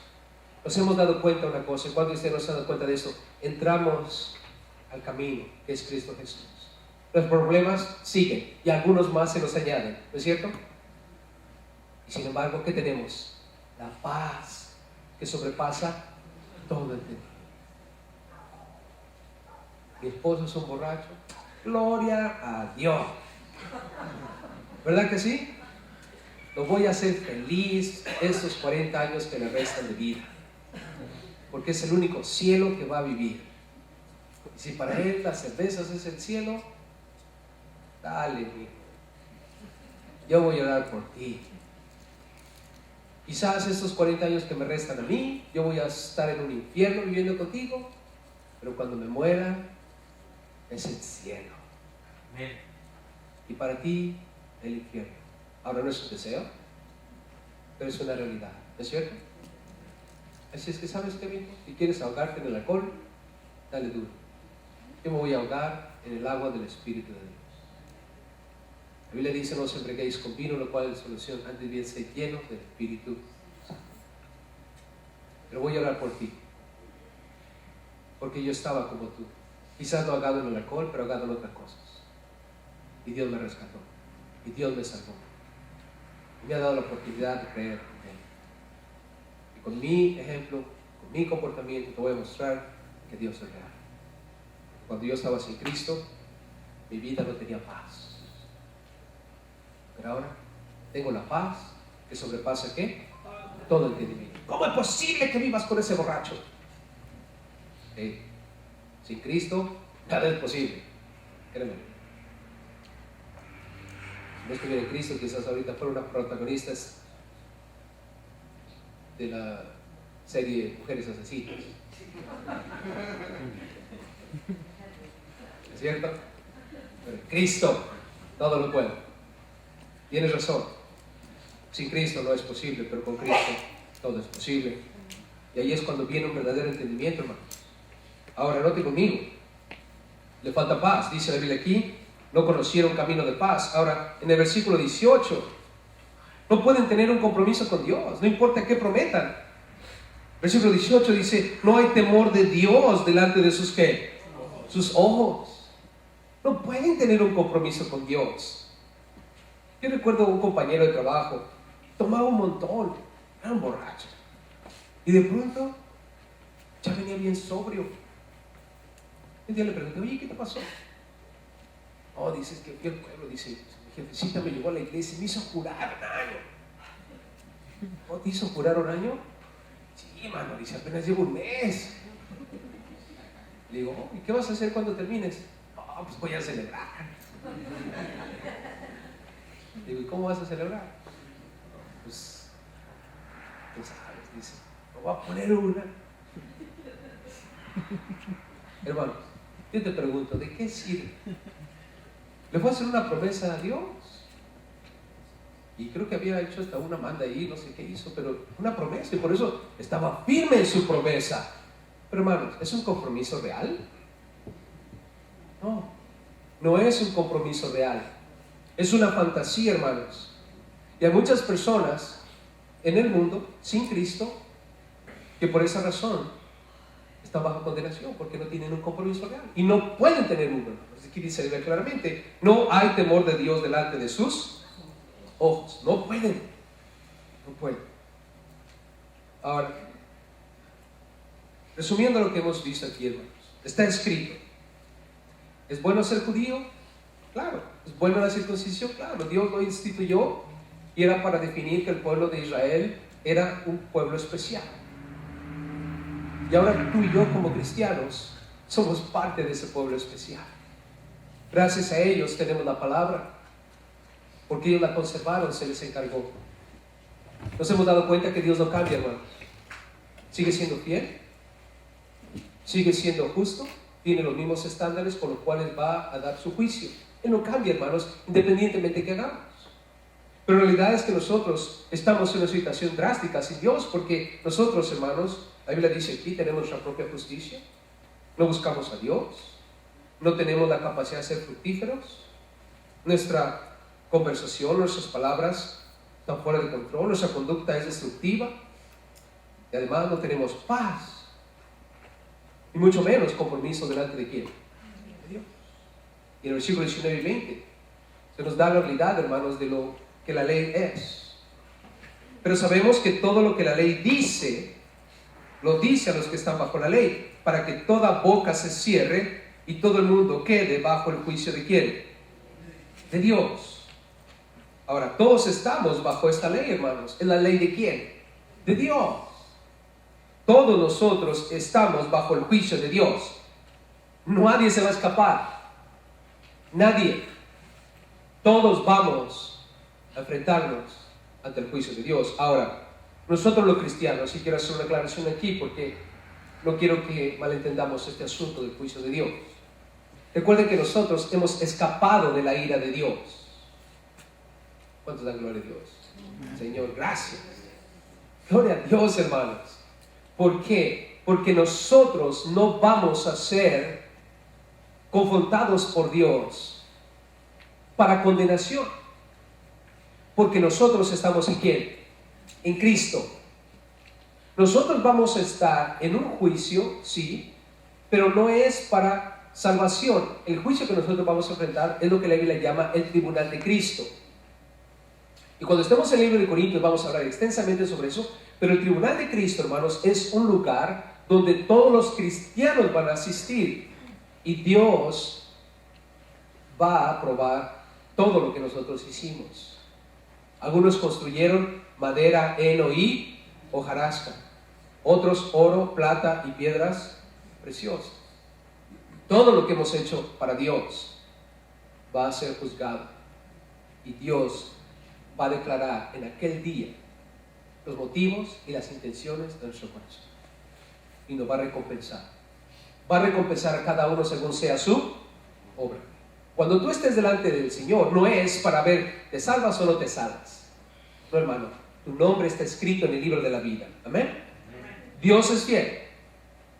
nos hemos dado cuenta de una cosa. ¿Cuántos de ustedes no se han dado cuenta de esto? Entramos al camino que es Cristo Jesús. Los problemas siguen y algunos más se nos añaden, ¿no es cierto? Y sin embargo, ¿qué tenemos? La paz que sobrepasa todo entendimiento. Mi esposo es un borracho, gloria a Dios. ¿Verdad que sí? Lo voy a hacer feliz estos 40 años que le restan de vida, porque es el único cielo que va a vivir. Y si para él las cervezas es el cielo, dale, hijo, yo voy a orar por ti. Quizás estos 40 años que me restan a mí, yo voy a estar en un infierno viviendo contigo, pero cuando me muera, es el cielo. Amén. Y para ti, el infierno. Ahora no es un deseo, pero es una realidad, ¿no es cierto? Así es que, ¿sabes qué, amigo? Si quieres ahogarte en el alcohol, dale duro. Yo me voy a ahogar en el agua del Espíritu de Dios. La Biblia dice: no os embriaguéis con vino, lo cual es solución, antes bien sed llenos del Espíritu Santo. Pero voy a orar por ti, porque yo estaba como tú, quizás no ahogado en el alcohol, pero ahogado en otras cosas. Y Dios me rescató, y Dios me salvó, y me ha dado la oportunidad de creer en Él. Y con mi ejemplo, con mi comportamiento, te voy a mostrar que Dios es real. Cuando yo estaba sin Cristo, mi vida no tenía paz. Pero ahora tengo la paz que sobrepasa ¿qué? Todo entendimiento. ¿Cómo es posible que vivas con ese borracho? Sin Cristo nada es posible. Créeme. Si no estuviera en Cristo, quizás ahorita fuera una protagonistas de la serie Mujeres Asesinas. ¿Es cierto? Pero en Cristo todo lo puedo. Tienes razón, sin Cristo no es posible, pero con Cristo todo es posible. Y ahí es cuando viene un verdadero entendimiento, hermano. Ahora, note conmigo, le falta paz, dice la Biblia aquí, no conocieron camino de paz. Ahora, en el versículo 18, no pueden tener un compromiso con Dios, no importa qué prometan. Versículo 18 dice: no hay temor de Dios delante de sus ¿qué? Sus ojos. No pueden tener un compromiso con Dios. Yo recuerdo a un compañero de trabajo, tomaba un montón, era un borracho, y de pronto ya venía bien sobrio. Un día le pregunté: oye, ¿qué te pasó? Oh, dices que fui al pueblo, dice, mi jefecita me llevó a la iglesia y me hizo jurar un año. ¿Oh, te hizo jurar un año? Sí, mano, dice, apenas llevo un mes. Le digo: oh, ¿y qué vas a hacer cuando termines? Oh, pues voy a celebrar. Digo: ¿y cómo vas a celebrar? Pues sabes, dice, me voy a poner una. Hermano, yo te pregunto, ¿de qué sirve? Le fue a hacer una promesa a Dios. Y creo que había hecho hasta una manda ahí, no sé qué hizo, pero una promesa, y por eso estaba firme en su promesa. Pero hermanos, ¿es un compromiso real? No, no es un compromiso real. Es una fantasía, hermanos. Y hay muchas personas en el mundo sin Cristo que por esa razón están bajo condenación, porque no tienen un compromiso real y no pueden tener uno. Aquí dice claramente: no hay temor de Dios delante de sus ojos. No pueden. Ahora, resumiendo lo que hemos visto aquí, hermanos, está escrito: ¿es bueno ser judío? Claro. ¿Es bueno la circuncisión? Claro. Dios lo instituyó y era para definir que el pueblo de Israel era un pueblo especial. Y ahora tú y yo, como cristianos, somos parte de ese pueblo especial. Gracias a ellos tenemos la palabra, porque ellos la conservaron, se les encargó. Nos hemos dado cuenta que Dios no cambia, hermanos. Sigue siendo fiel, sigue siendo justo, tiene los mismos estándares con los cuales va a dar su juicio. Él no cambia, hermanos, independientemente de qué hagamos. Pero la realidad es que nosotros estamos en una situación drástica sin Dios, porque nosotros, hermanos, la Biblia dice aquí, tenemos nuestra propia justicia, no buscamos a Dios, no tenemos la capacidad de ser fructíferos, nuestra conversación, nuestras palabras están fuera de control, nuestra conducta es destructiva, y además no tenemos paz, y mucho menos compromiso delante de ¿quién? De Dios. Y en el versículo 19 y 20 se nos da la realidad, hermanos, de lo que la ley es. Pero sabemos que todo lo que la ley dice, lo dice a los que están bajo la ley, para que toda boca se cierre y todo el mundo quede bajo el juicio de ¿quién? De Dios. Ahora, todos estamos bajo esta ley, hermanos. ¿Es la ley de quién? De Dios. Todos nosotros estamos bajo el juicio de Dios. Nadie se va a escapar. Nadie. Todos vamos a enfrentarnos ante el juicio de Dios. Ahora, Nosotros los cristianos, y quiero hacer una aclaración aquí porque no quiero que malentendamos este asunto del juicio de Dios. Recuerden que nosotros hemos escapado de la ira de Dios. ¿Cuántos dan gloria a Dios? Señor, gracias. Gloria a Dios, hermanos. ¿Por qué? Porque nosotros no vamos a ser confrontados por Dios para condenación. Porque nosotros estamos en ¿quién? En Cristo. Nosotros vamos a estar en un juicio, sí, pero no es para salvación. El juicio que nosotros vamos a enfrentar es lo que la Biblia llama el tribunal de Cristo. Y cuando estemos en el libro de Corintios vamos a hablar extensamente sobre eso, pero el tribunal de Cristo, hermanos, es un lugar donde todos los cristianos van a asistir y Dios va a probar todo lo que nosotros hicimos. Algunos construyeron madera, heno y hojarasca, otros oro, plata y piedras preciosas. Todo lo que hemos hecho para Dios va a ser juzgado y Dios va a declarar en aquel día los motivos y las intenciones de nuestro corazón y nos va a recompensar. Va a recompensar a cada uno según sea su obra. Cuando tú estés delante del Señor, no es para ver te salvas o no te salvas. No, hermano, tu nombre está escrito en el libro de la vida. Amén. Dios es fiel.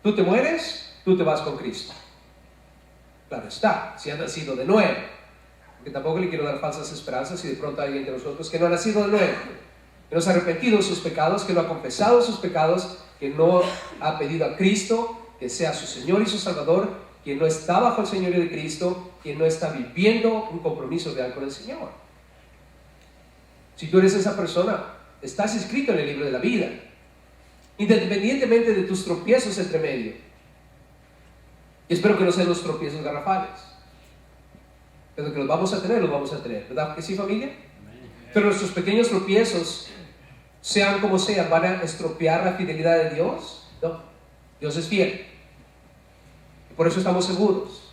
Tú te mueres, tú te vas con Cristo. Claro está, si has nacido de nuevo. Porque tampoco le quiero dar falsas esperanzas si de pronto hay alguien de nosotros que no ha nacido de nuevo, que no se ha arrepentido de sus pecados, que no ha confesado sus pecados, que no ha pedido a Cristo que sea su Señor y su Salvador, que no está bajo el señorío de Cristo, que no está viviendo un compromiso real con el Señor. Si tú eres esa persona, estás inscrito en el libro de la vida, independientemente de tus tropiezos entre medio. Y espero que no sean los tropiezos garrafales, pero que los vamos a tener, ¿verdad que sí, familia? Pero nuestros pequeños tropiezos, sean como sean, ¿van a estropear la fidelidad de Dios? No, Dios es fiel. Y por eso estamos seguros.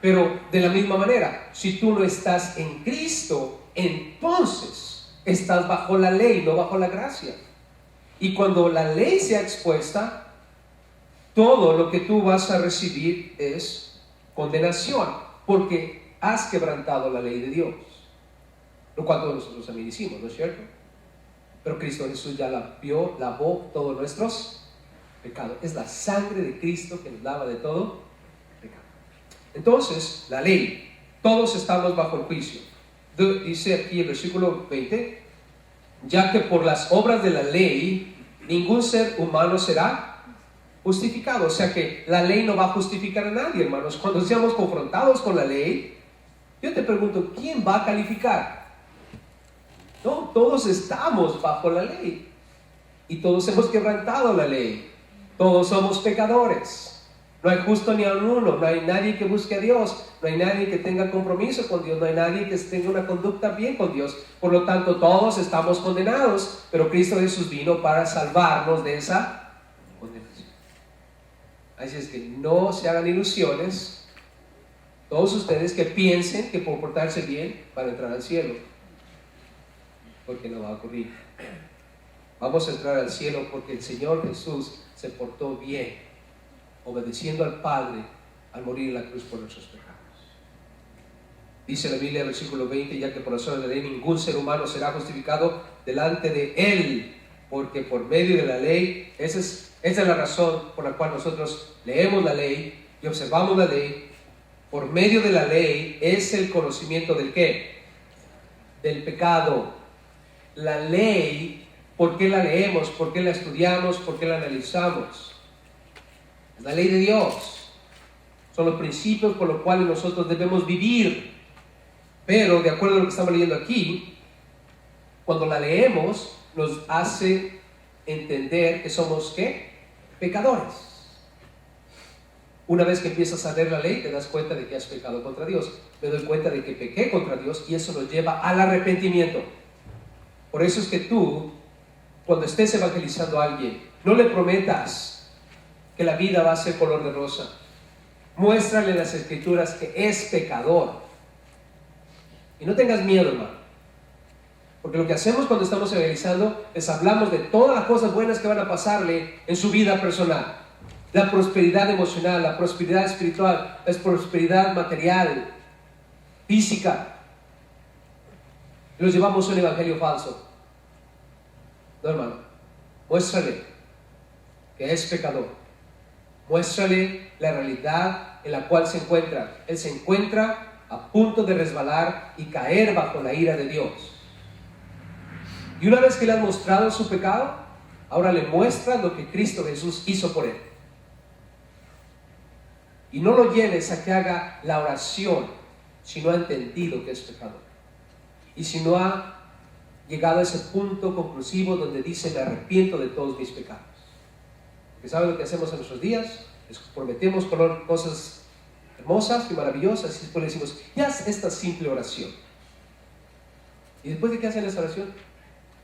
Pero de la misma manera, si tú no estás en Cristo, entonces estás bajo la ley, no bajo la gracia. Y cuando la ley sea expuesta, todo lo que tú vas a recibir es condenación, porque has quebrantado la ley de Dios. Lo cual todos nosotros también hicimos, ¿no es cierto? Pero Cristo Jesús ya lavó todos nuestros pecados. Es la sangre de Cristo que nos lava de todo pecado. Entonces, la ley, todos estamos bajo el juicio. Dice aquí el versículo 20, ya que por las obras de la ley ningún ser humano será justificado. O sea que la ley no va a justificar a nadie, hermanos. Cuando seamos confrontados con la ley, yo te pregunto, ¿quién va a calificar? No, todos estamos bajo la ley y todos hemos quebrantado la ley. Todos somos pecadores. No hay justo ni a uno, no hay nadie que busque a Dios, no hay nadie que tenga compromiso con Dios, no hay nadie que tenga una conducta bien con Dios. Por lo tanto, todos estamos condenados, pero Cristo Jesús vino para salvarnos de esa condenación. Así es que no se hagan ilusiones, todos ustedes que piensen que por portarse bien van a entrar al cielo, porque no va a ocurrir. Vamos a entrar al cielo porque el Señor Jesús se portó bien, obedeciendo al Padre al morir en la cruz por nuestros pecados. Dice la Biblia, versículo 20, ya que por las obras de la ley ningún ser humano será justificado delante de Él, porque por medio de la ley, esa es la razón por la cual nosotros leemos la ley y observamos la ley. Por medio de la ley es el conocimiento del ¿qué? Del pecado. La ley, ¿por qué la leemos? ¿Por qué la estudiamos? ¿Por qué la analizamos? La ley de Dios son los principios por los cuales nosotros debemos vivir. Pero de acuerdo a lo que estamos leyendo aquí, cuando la leemos nos hace entender que somos ¿qué? Pecadores. Una vez que empiezas a leer la ley te das cuenta de que has pecado contra Dios. Me doy cuenta de que pequé contra Dios y eso nos lleva al arrepentimiento. Por eso es que tú, cuando estés evangelizando a alguien, no le prometas que la vida va a ser color de rosa. Muéstrale en las Escrituras que es pecador. Y no tengas miedo, hermano. Porque lo que hacemos cuando estamos evangelizando es hablamos de todas las cosas buenas que van a pasarle en su vida personal. La prosperidad emocional, la prosperidad espiritual, la prosperidad material, física. Los llevamos a un evangelio falso. No, hermano. Muéstrale que es pecador. Muéstrale la realidad en la cual se encuentra. Él se encuentra a punto de resbalar y caer bajo la ira de Dios. Y una vez que le has mostrado su pecado, ahora le muestras lo que Cristo Jesús hizo por él. Y no lo lleves a que haga la oración si no ha entendido que es pecador. Y si no ha llegado a ese punto conclusivo donde dice: me arrepiento de todos mis pecados. Porque ¿saben lo que hacemos en nuestros días? Les prometemos cosas hermosas y maravillosas y después le decimos: ya haz esta simple oración. Y después de que hacen esa oración,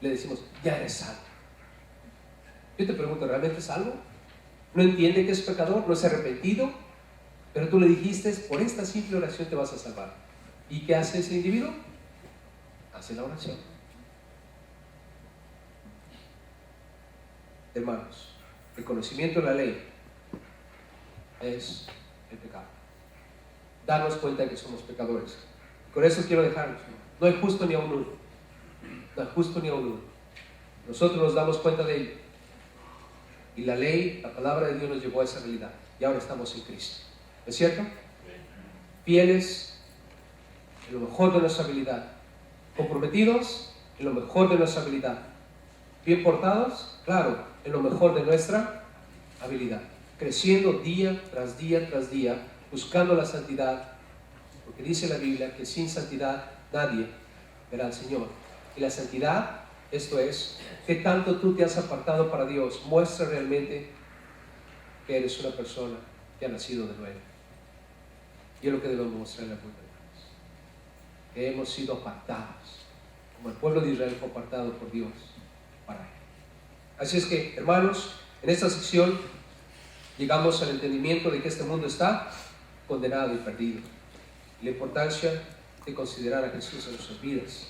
le decimos: ya eres salvo. Yo te pregunto, ¿realmente es salvo? ¿No entiende que es pecador? ¿No se ha arrepentido? Pero tú le dijiste: por esta simple oración te vas a salvar. ¿Y qué hace ese individuo? Hace la oración. Hermanos, el conocimiento de la ley es el pecado. Darnos cuenta de que somos pecadores. Con eso quiero dejarnos. No hay justo ni a uno. No hay justo ni a uno. Nosotros nos damos cuenta de ello. Y la ley, la palabra de Dios nos llevó a esa realidad. Y ahora estamos en Cristo. ¿Es cierto? Fieles en lo mejor de nuestra habilidad. Comprometidos en lo mejor de nuestra habilidad. Bien portados, claro, en lo mejor de nuestra habilidad. Creciendo día tras día tras día, buscando la santidad. Porque dice la Biblia que sin santidad nadie verá al Señor. Y la santidad, esto es, que tanto tú te has apartado para Dios, muestra realmente que eres una persona que ha nacido de nuevo. Y es lo que debemos mostrar en la cuenta de Dios. Que hemos sido apartados, como el pueblo de Israel fue apartado por Dios para Él. Así es que, hermanos, en esta sección llegamos al entendimiento de que este mundo está condenado y perdido. Y la importancia de considerar a Jesús en nuestras vidas.